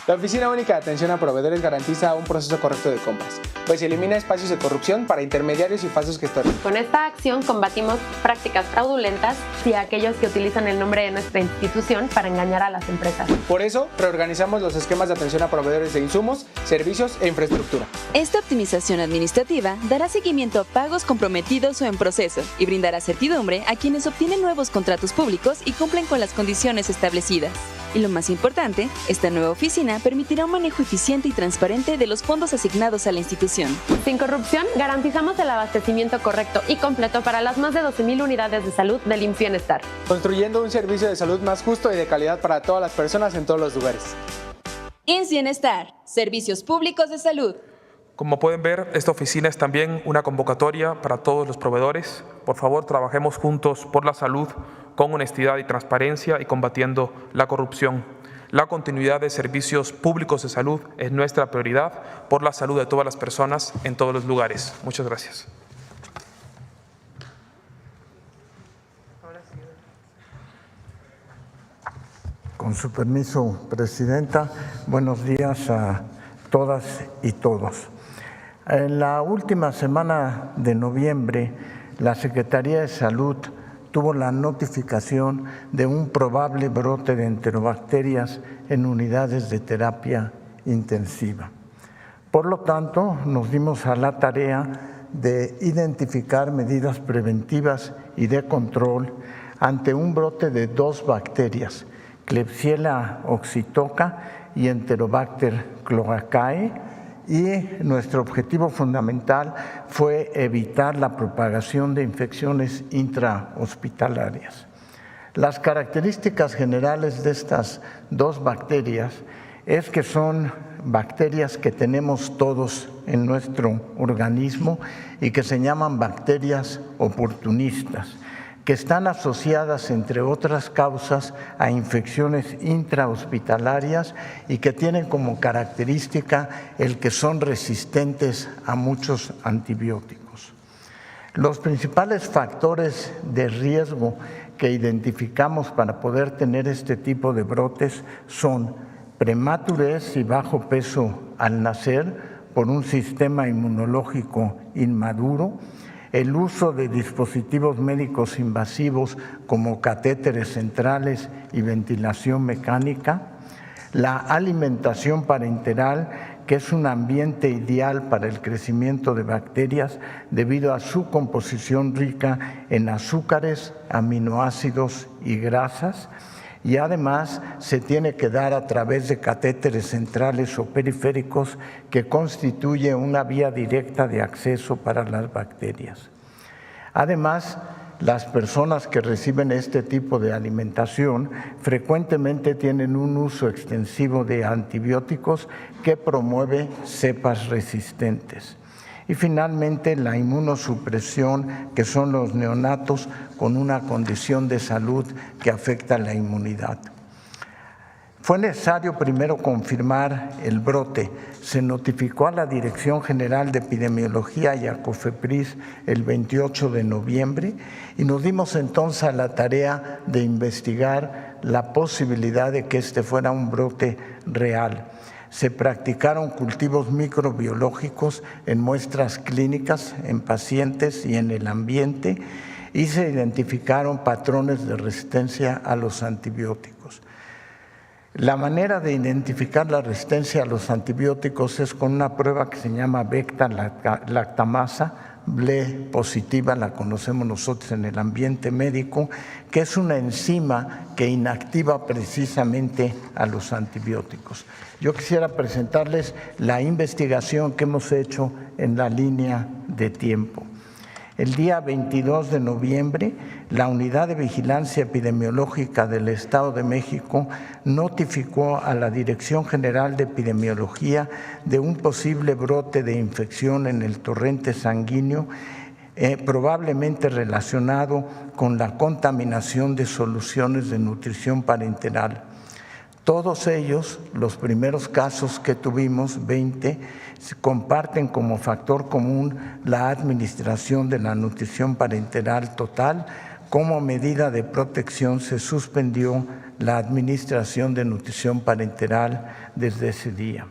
La Oficina Única de Atención a Proveedores garantiza un proceso correcto de compras, pues elimina espacios de corrupción para intermediarios y falsos gestores. Con esta acción combatimos prácticas fraudulentas y a aquellos que utilizan el nombre de nuestra institución para engañar a las empresas. Por eso, reorganizamos los esquemas de atención a proveedores de insumos, servicios e infraestructura. Esta optimización administrativa dará seguimiento a pagos comprometidos o en proceso y brindará certidumbre a quienes obtienen nuevos contratos públicos y cumplen con las condiciones establecidas. Y lo más importante, esta nueva oficina permitirá un manejo eficiente y transparente de los fondos asignados a la institución. Sin corrupción, garantizamos el abastecimiento correcto y completo para las más de 12,000 unidades de salud del IMSS Bienestar. Construyendo un servicio de salud más justo y de calidad para todas las personas en todos los lugares. IMSS Bienestar, servicios públicos de salud. Como pueden ver, esta oficina es también una convocatoria para todos los proveedores. Por favor, trabajemos juntos por la salud con honestidad y transparencia y combatiendo la corrupción. La continuidad de servicios públicos de salud es nuestra prioridad por la salud de todas las personas en todos los lugares. Muchas gracias. Con su permiso, Presidenta, buenos días a todas y todos. En la última semana de noviembre, la Secretaría de Salud tuvo la notificación de un probable brote de enterobacterias en unidades de terapia intensiva. Por lo tanto, nos dimos a la tarea de identificar medidas preventivas y de control ante un brote de 2 bacterias, Klebsiella oxytoca y Enterobacter cloacae, y nuestro objetivo fundamental fue evitar la propagación de infecciones intrahospitalarias. Las características generales de estas 2 bacterias es que son bacterias que tenemos todos en nuestro organismo y que se llaman bacterias oportunistas, que están asociadas, entre otras causas, a infecciones intrahospitalarias y que tienen como característica el que son resistentes a muchos antibióticos. Los principales factores de riesgo que identificamos para poder tener este tipo de brotes son prematurez y bajo peso al nacer por un sistema inmunológico inmaduro, el uso de dispositivos médicos invasivos como catéteres centrales y ventilación mecánica, la alimentación parenteral, que es un ambiente ideal para el crecimiento de bacterias debido a su composición rica en azúcares, aminoácidos y grasas, y además se tiene que dar a través de catéteres centrales o periféricos que constituye una vía directa de acceso para las bacterias. Además, las personas que reciben este tipo de alimentación frecuentemente tienen un uso extensivo de antibióticos que promueve cepas resistentes. Y finalmente, la inmunosupresión, que son los neonatos con una condición de salud que afecta la inmunidad. Fue necesario primero confirmar el brote. Se notificó a la Dirección General de Epidemiología y a COFEPRIS el 28 de noviembre y nos dimos entonces a la tarea de investigar la posibilidad de que este fuera un brote real. Se practicaron cultivos microbiológicos en muestras clínicas, en pacientes y en el ambiente, y se identificaron patrones de resistencia a los antibióticos. La manera de identificar la resistencia a los antibióticos es con una prueba que se llama beta-lactamasa, BLE positiva, la conocemos nosotros en el ambiente médico, que es una enzima que inactiva precisamente a los antibióticos. Yo quisiera presentarles la investigación que hemos hecho en la línea de tiempo. El día 22 de noviembre, la Unidad de Vigilancia Epidemiológica del Estado de México notificó a la Dirección General de Epidemiología de un posible brote de infección en el torrente sanguíneo, probablemente relacionado con la contaminación de soluciones de nutrición parenteral. Todos ellos, los primeros casos que tuvimos, 20, comparten como factor común la administración de la nutrición parenteral total. Como medida de protección se suspendió la administración de nutrición parenteral desde ese día.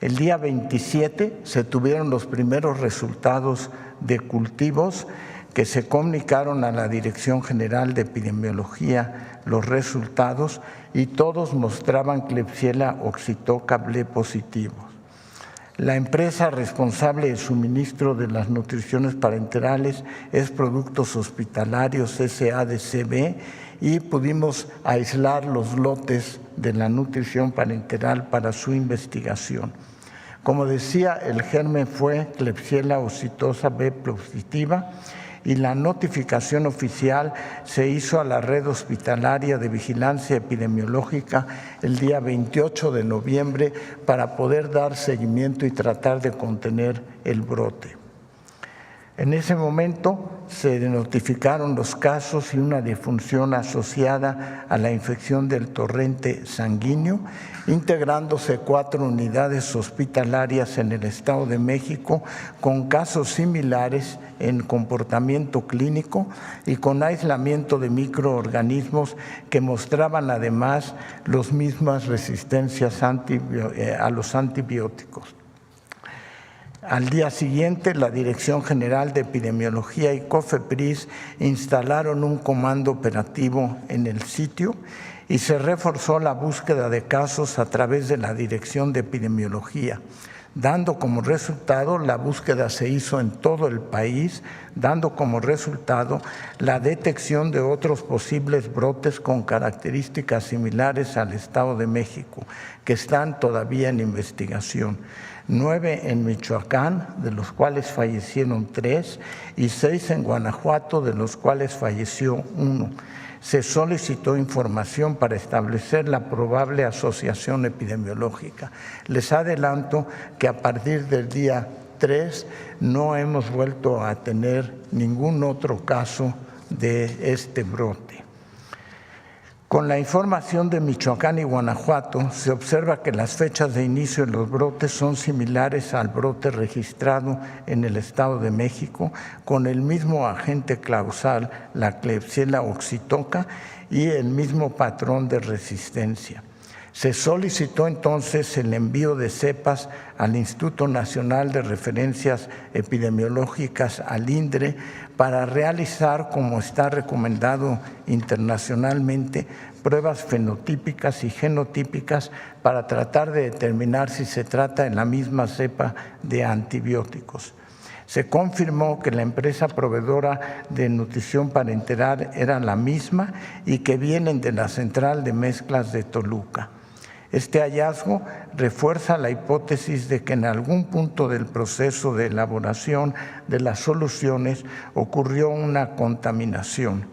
El día 27 se tuvieron los primeros resultados de cultivos que se comunicaron a la Dirección General de Epidemiología los resultados y todos mostraban Klebsiella oxytoca B positivos. La empresa responsable de suministro de las nutriciones parenterales es Productos Hospitalarios SADCB y pudimos aislar los lotes de la nutrición parenteral para su investigación. Como decía, el germen fue Klebsiella oxitosa B positiva y la notificación oficial se hizo a la Red Hospitalaria de Vigilancia Epidemiológica el día 28 de noviembre para poder dar seguimiento y tratar de contener el brote. En ese momento se notificaron los casos y una defunción asociada a la infección del torrente sanguíneo, integrándose 4 unidades hospitalarias en el Estado de México con casos similares en comportamiento clínico y con aislamiento de microorganismos que mostraban además las mismas resistencias a los antibióticos. Al día siguiente, la Dirección General de Epidemiología y COFEPRIS instalaron un comando operativo en el sitio y se reforzó la búsqueda de casos a través de la Dirección de Epidemiología, dando como resultado, la búsqueda se hizo en todo el país, dando como resultado la detección de otros posibles brotes con características similares al Estado de México, que están todavía en investigación. 9 en Michoacán, de los cuales fallecieron 3, y 6 en Guanajuato, de los cuales falleció 1. Se solicitó información para establecer la probable asociación epidemiológica. Les adelanto que a partir del día 3 no hemos vuelto a tener ningún otro caso de este brote. Con la información de Michoacán y Guanajuato, se observa que las fechas de inicio de los brotes son similares al brote registrado en el Estado de México, con el mismo agente causal, la Klebsiella oxytoca, y el mismo patrón de resistencia. Se solicitó entonces el envío de cepas al Instituto Nacional de Referencias Epidemiológicas, al INDRE, para realizar, como está recomendado internacionalmente, pruebas fenotípicas y genotípicas para tratar de determinar si se trata de la misma cepa de antibióticos. Se confirmó que la empresa proveedora de nutrición parenteral era la misma y que vienen de la Central de Mezclas de Toluca. Este hallazgo refuerza la hipótesis de que en algún punto del proceso de elaboración de las soluciones ocurrió una contaminación.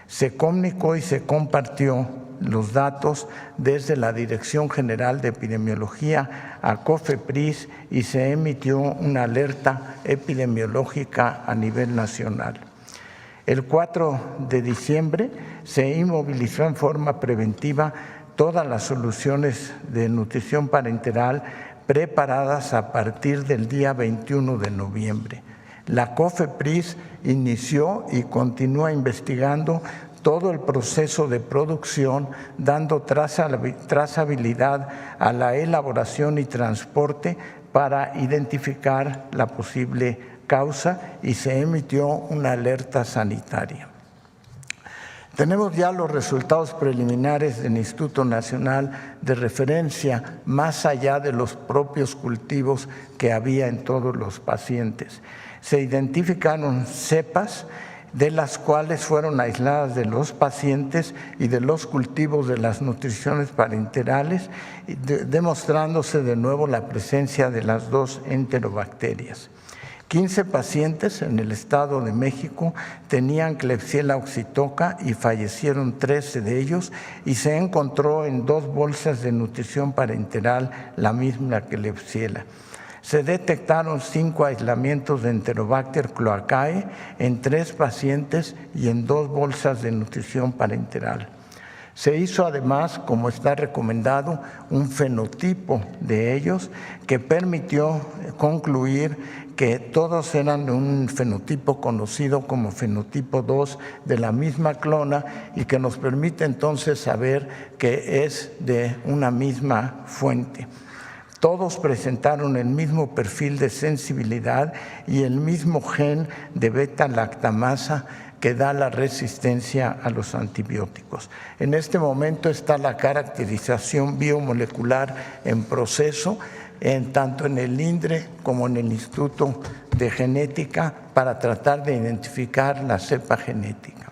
Se comunicó y se compartió los datos desde la Dirección General de Epidemiología a COFEPRIS y se emitió una alerta epidemiológica a nivel nacional. El 4 de diciembre se inmovilizó en forma preventiva todas las soluciones de nutrición parenteral preparadas a partir del día 21 de noviembre. La COFEPRIS inició y continúa investigando todo el proceso de producción, dando trazabilidad a la elaboración y transporte para identificar la posible causa y se emitió una alerta sanitaria. Tenemos ya los resultados preliminares del Instituto Nacional de Referencia, más allá de los propios cultivos que había en todos los pacientes. Se identificaron cepas de las cuales fueron aisladas de los pacientes y de los cultivos de las nutriciones parenterales, demostrándose de nuevo la presencia de las 2 enterobacterias. 15 pacientes en el Estado de México tenían Klebsiella oxytoca y fallecieron 13 de ellos, y se encontró en 2 bolsas de nutrición parenteral la misma Klebsiella. Se detectaron 5 aislamientos de Enterobacter cloacae en 3 pacientes y en 2 bolsas de nutrición parenteral. Se hizo además, como está recomendado, un fenotipo de ellos que permitió concluir que todos eran de un fenotipo conocido como fenotipo 2 de la misma clona, y que nos permite entonces saber que es de una misma fuente. Todos presentaron el mismo perfil de sensibilidad y el mismo gen de beta-lactamasa que da la resistencia a los antibióticos. En este momento está la caracterización biomolecular en proceso, tanto en el INDRE como en el Instituto de Genética, para tratar de identificar la cepa genética.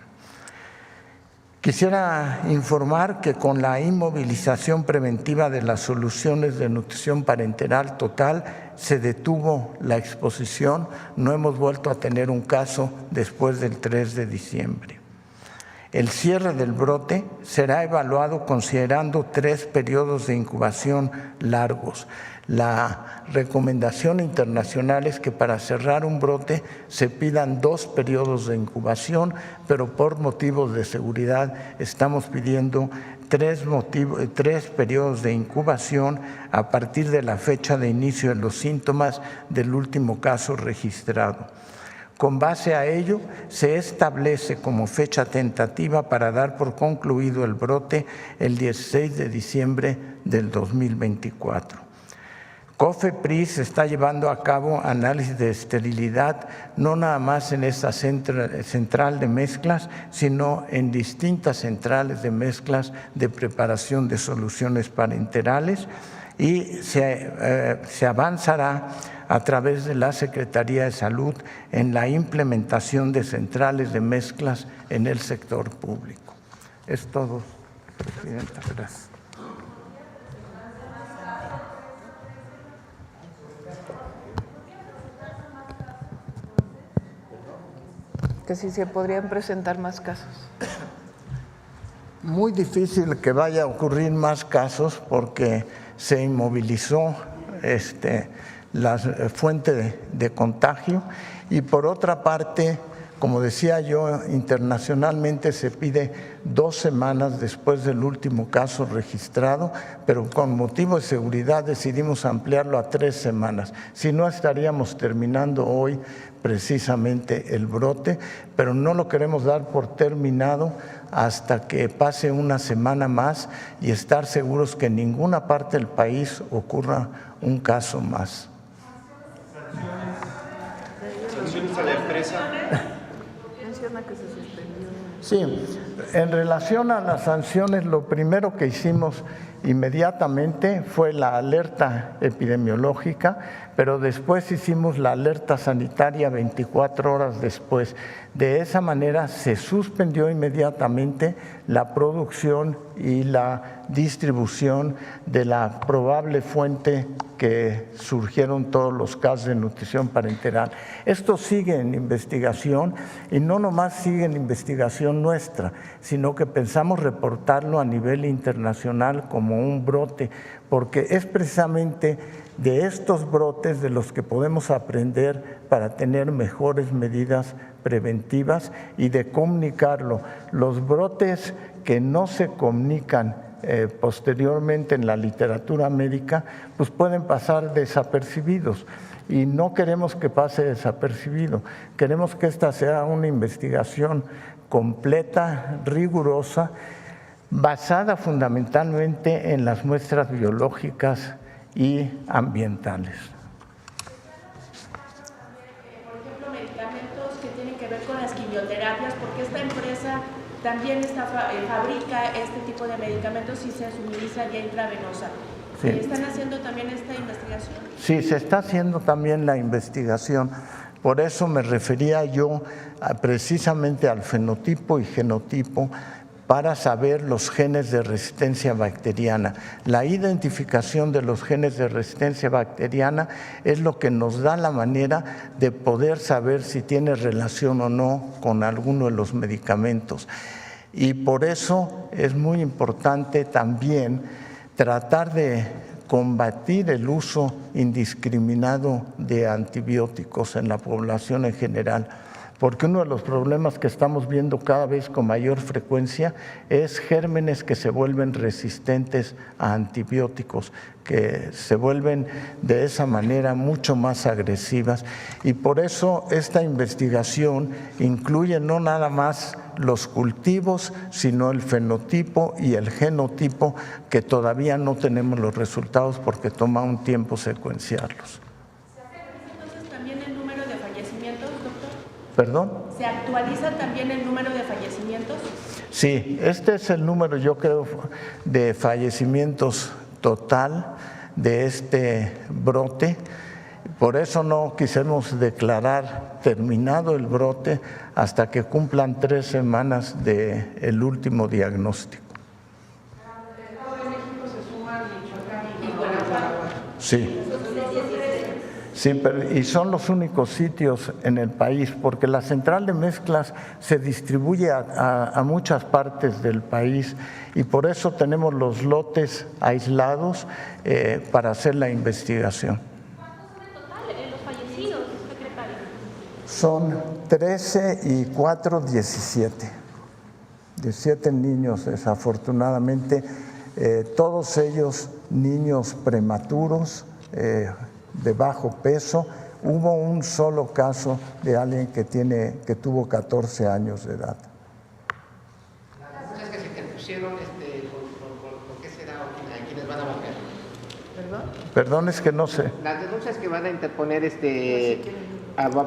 Quisiera informar que con la inmovilización preventiva de las soluciones de nutrición parenteral total se detuvo la exposición. No hemos vuelto a tener un caso después del 3 de diciembre. El cierre del brote será evaluado considerando 3 periodos de incubación largos. La recomendación internacional es que para cerrar un brote se pidan 2 periodos de incubación, pero por motivos de seguridad estamos pidiendo 3 periodos de incubación a partir de la fecha de inicio de los síntomas del último caso registrado. Con base a ello, se establece como fecha tentativa para dar por concluido el brote el 16 de diciembre del 2024. COFEPRIS está llevando a cabo análisis de esterilidad, no nada más en esta central de mezclas, sino en distintas centrales de mezclas de preparación de soluciones parenterales, y se avanzará a través de la Secretaría de Salud en la implementación de centrales de mezclas en el sector público. Es todo, Presidenta. Gracias. Que si se podrían presentar más casos. Muy difícil que vaya a ocurrir más casos porque se inmovilizó la fuente de contagio, y por otra parte, como decía yo, internacionalmente se pide 2 semanas después del último caso registrado, pero con motivo de seguridad decidimos ampliarlo a 3 semanas. Si no, estaríamos terminando hoy precisamente el brote, pero no lo queremos dar por terminado hasta que pase una semana más y estar seguros que en ninguna parte del país ocurra un caso más. ¿Sanciones a la empresa? Menciona que se suspendió. Sí, en relación a las sanciones, lo primero que hicimos inmediatamente fue la alerta epidemiológica, pero después hicimos la alerta sanitaria 24 horas después. De esa manera se suspendió inmediatamente la producción y la distribución de la probable fuente que surgieron todos los casos de nutrición parenteral. Esto sigue en investigación, y no nomás sigue en investigación nuestra, sino que pensamos reportarlo a nivel internacional como un brote, porque es precisamente de estos brotes de los que podemos aprender para tener mejores medidas preventivas y de comunicarlo. Los brotes que no se comunican posteriormente en la literatura médica, pues pueden pasar desapercibidos, y no queremos que pase desapercibido. Queremos que esta sea una investigación completa, rigurosa, basada fundamentalmente en las muestras biológicas y ambientales. Por ejemplo, medicamentos que tienen que ver con las quimioterapias, porque esta empresa también fabrica este tipo de medicamentos y se suministra vía intravenosa. Sí. ¿Están haciendo también esta investigación? Sí, se está haciendo también la investigación. Por eso me refería yo precisamente al fenotipo y genotipo, para saber los genes de resistencia bacteriana. La identificación de los genes de resistencia bacteriana es lo que nos da la manera de poder saber si tiene relación o no con alguno de los medicamentos. Y por eso es muy importante también tratar de combatir el uso indiscriminado de antibióticos en la población en general, porque uno de los problemas que estamos viendo cada vez con mayor frecuencia es gérmenes que se vuelven resistentes a antibióticos, que se vuelven de esa manera mucho más agresivas. Y por eso esta investigación incluye no nada más los cultivos, sino el fenotipo y el genotipo, que todavía no tenemos los resultados porque toma un tiempo secuenciarlos. ¿Perdón? ¿Se actualiza también el número de fallecimientos? Sí, este es el número, yo creo, de fallecimientos total de este brote. Por eso no quisimos declarar terminado el brote hasta que cumplan 3 semanas del último diagnóstico. Sí. Sí, y son los únicos sitios en el país, porque la central de mezclas se distribuye a muchas partes del país y por eso tenemos los lotes aislados para hacer la investigación. ¿Cuántos son en total los fallecidos, secretario? Son 13 y 4, 17. 17 niños, desafortunadamente, todos ellos niños prematuros, de bajo peso. Hubo un solo caso de alguien que tuvo 14 años de edad. Las denuncias que se interpusieron, ¿por qué será o quiénes van a valer? ¿Perdón? Perdón, es que no sé. Las denuncias que van a interponer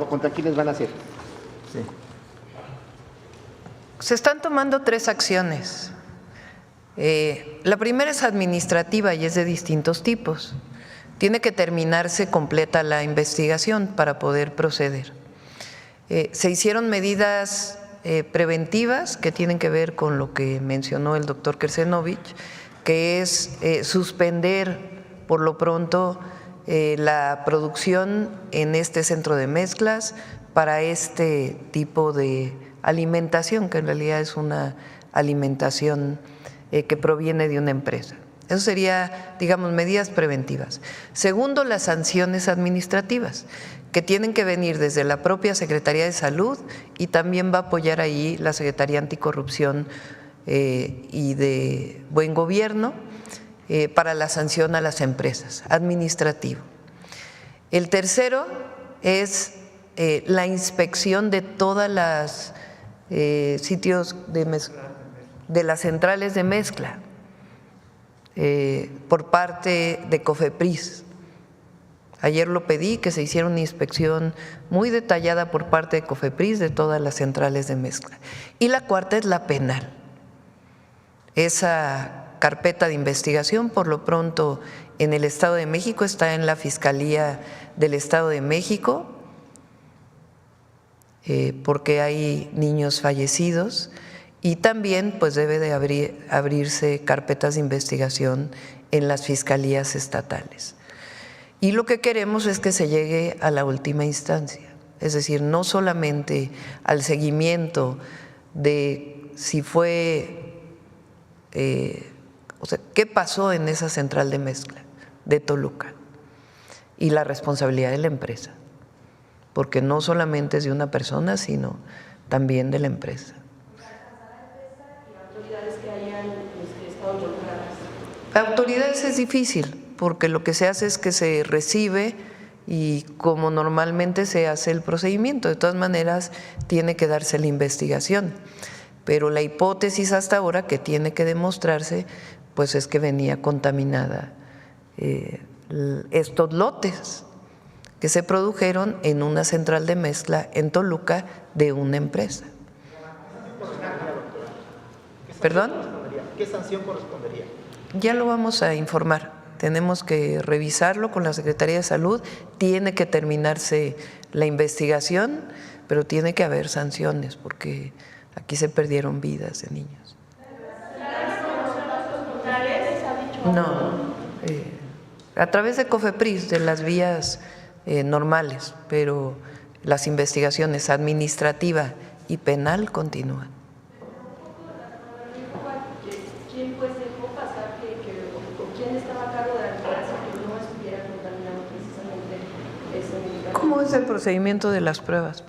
¿contra quiénes van a ser? Sí. Se están tomando 3 acciones. La primera es administrativa y es de distintos tipos. Tiene que terminarse completa la investigación para poder proceder. Se hicieron medidas preventivas que tienen que ver con lo que mencionó el doctor Kersenovich, que es suspender por lo pronto la producción en este centro de mezclas para este tipo de alimentación, que en realidad es una alimentación que proviene de una empresa. Eso sería, digamos, medidas preventivas. Segundo, las sanciones administrativas, que tienen que venir desde la propia Secretaría de Salud y también va a apoyar ahí la Secretaría Anticorrupción y de Buen Gobierno para la sanción a las empresas, administrativo. El tercero es la inspección de todas las sitios de las centrales de mezcla. Por parte de COFEPRIS. Ayer lo pedí, que se hiciera una inspección muy detallada por parte de COFEPRIS de todas las centrales de mezcla. Y la cuarta es la penal. Esa carpeta de investigación, por lo pronto, en el Estado de México, está en la Fiscalía del Estado de México, porque hay niños fallecidos. Y también pues debe de abrirse carpetas de investigación en las fiscalías estatales. Y lo que queremos es que se llegue a la última instancia, es decir, no solamente al seguimiento de si fue, qué pasó en esa central de mezcla de Toluca y la responsabilidad de la empresa, porque no solamente es de una persona, sino también de la empresa. Autoridades es difícil, porque lo que se hace es que se recibe y como normalmente se hace el procedimiento. De todas maneras, tiene que darse la investigación. Pero la hipótesis hasta ahora que tiene que demostrarse, pues es que venía contaminada estos lotes que se produjeron en una central de mezcla en Toluca de una empresa. ¿Perdón? ¿Qué sanción correspondería? Ya lo vamos a informar. Tenemos que revisarlo con la Secretaría de Salud. Tiene que terminarse la investigación, pero tiene que haber sanciones porque aquí se perdieron vidas de niños. No, a través de COFEPRIS, de las vías normales, pero las investigaciones administrativa y penal continúan. ¿Quién pues dejó pasar o quién estaba a cargo de la vigilancia que no estuviera contaminando precisamente ese medicamento? ¿Cómo es el procedimiento de las pruebas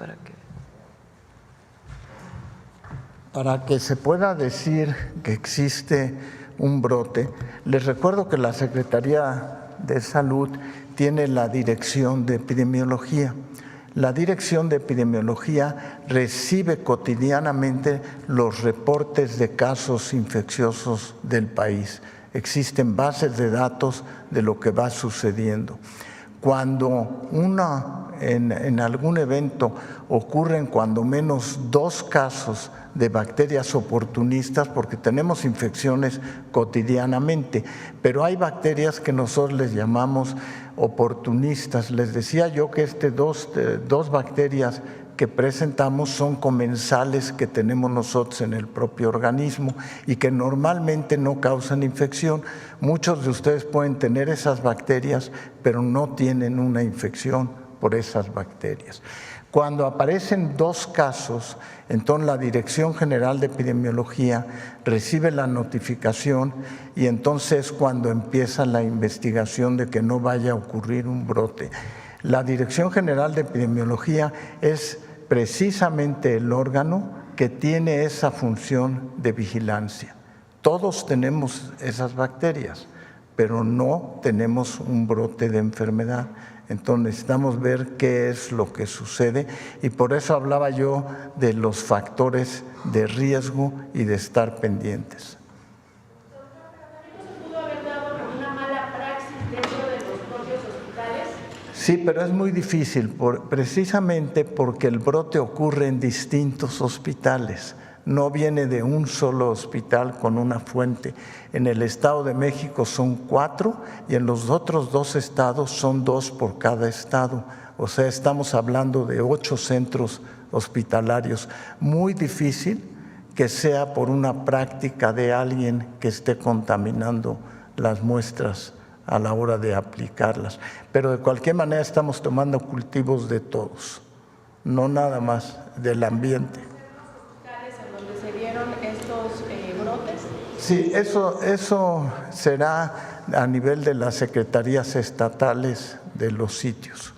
Para que se pueda decir que existe un brote, les recuerdo que la Secretaría de Salud tiene la Dirección de Epidemiología. La Dirección de Epidemiología recibe cotidianamente los reportes de casos infecciosos del país. Existen bases de datos de lo que va sucediendo. Cuando en algún evento ocurren cuando menos 2 casos de bacterias oportunistas, porque tenemos infecciones cotidianamente, pero hay bacterias que nosotros les llamamos oportunistas. Les decía yo que dos bacterias que presentamos son comensales que tenemos nosotros en el propio organismo y que normalmente no causan infección. Muchos de ustedes pueden tener esas bacterias, pero no tienen una infección por esas bacterias. Cuando aparecen 2 casos, entonces la Dirección General de Epidemiología recibe la notificación y entonces cuando empieza la investigación de que no vaya a ocurrir un brote. La Dirección General de Epidemiología es precisamente el órgano que tiene esa función de vigilancia. Todos tenemos esas bacterias, pero no tenemos un brote de enfermedad. Entonces necesitamos ver qué es lo que sucede y por eso hablaba yo de los factores de riesgo y de estar pendientes. ¿No se pudo haber dado por una mala praxis dentro de los propios hospitales? Sí, pero es muy difícil, precisamente porque el brote ocurre en distintos hospitales. No viene de un solo hospital con una fuente. En el Estado de México son 4 y en los otros 2 estados son 2 por cada estado. O sea, estamos hablando de 8 centros hospitalarios. Muy difícil que sea por una práctica de alguien que esté contaminando las muestras a la hora de aplicarlas. Pero de cualquier manera estamos tomando cultivos de todos, no nada más del ambiente. Sí, eso será a nivel de las secretarías estatales de los sitios.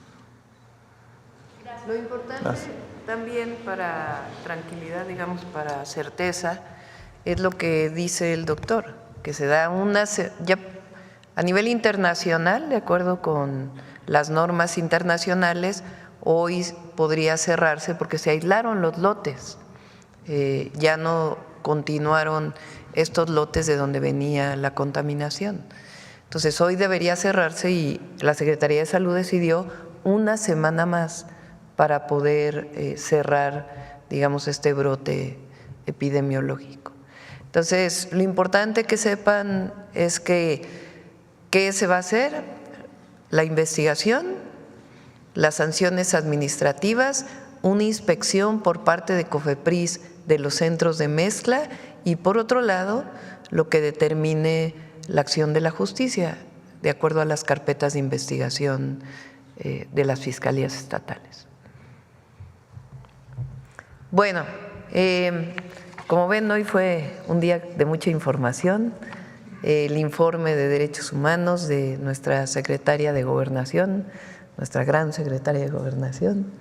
Lo importante también para tranquilidad, digamos, para certeza, es lo que dice el doctor, que se da ya a nivel internacional, de acuerdo con las normas internacionales, hoy podría cerrarse porque se aislaron los lotes, ya no continuaron estos lotes de donde venía la contaminación. Entonces hoy debería cerrarse y la Secretaría de Salud decidió una semana más para poder cerrar, digamos, este brote epidemiológico. Entonces, lo importante que sepan es que ¿qué se va a hacer? La investigación, las sanciones administrativas, una inspección por parte de COFEPRIS de los centros de mezcla y, por otro lado, lo que determine la acción de la justicia, de acuerdo a las carpetas de investigación de las fiscalías estatales. Bueno, como ven, hoy fue un día de mucha información. El informe de Derechos Humanos de nuestra secretaria de Gobernación, nuestra gran secretaria de Gobernación.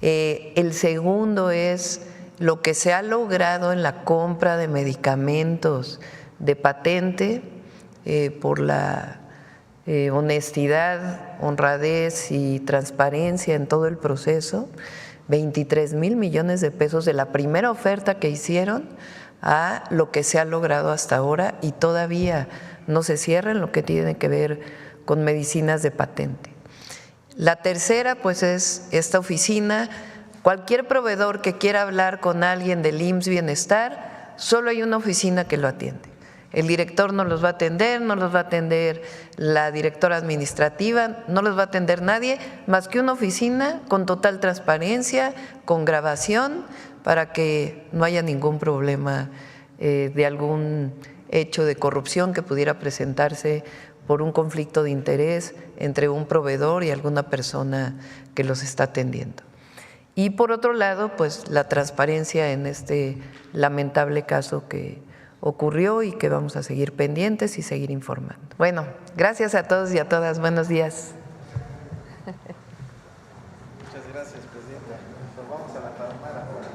El segundo es lo que se ha logrado en la compra de medicamentos de patente por la honestidad, honradez y transparencia en todo el proceso. 23,000 millones de pesos de la primera oferta que hicieron a lo que se ha logrado hasta ahora y todavía no se cierra en lo que tiene que ver con medicinas de patente. La tercera, pues, es esta oficina. Cualquier proveedor que quiera hablar con alguien del IMSS Bienestar, solo hay una oficina que lo atiende. El director no los va a atender, no los va a atender la directora administrativa, no los va a atender nadie más que una oficina con total transparencia, con grabación, para que no haya ningún problema de algún hecho de corrupción que pudiera presentarse por un conflicto de interés entre un proveedor y alguna persona que los está atendiendo. Y por otro lado, pues la transparencia en este lamentable caso que ocurrió y que vamos a seguir pendientes y seguir informando. Bueno, gracias a todos y a todas. Buenos días. Muchas gracias, presidenta. Nos vamos a la palmada ahora.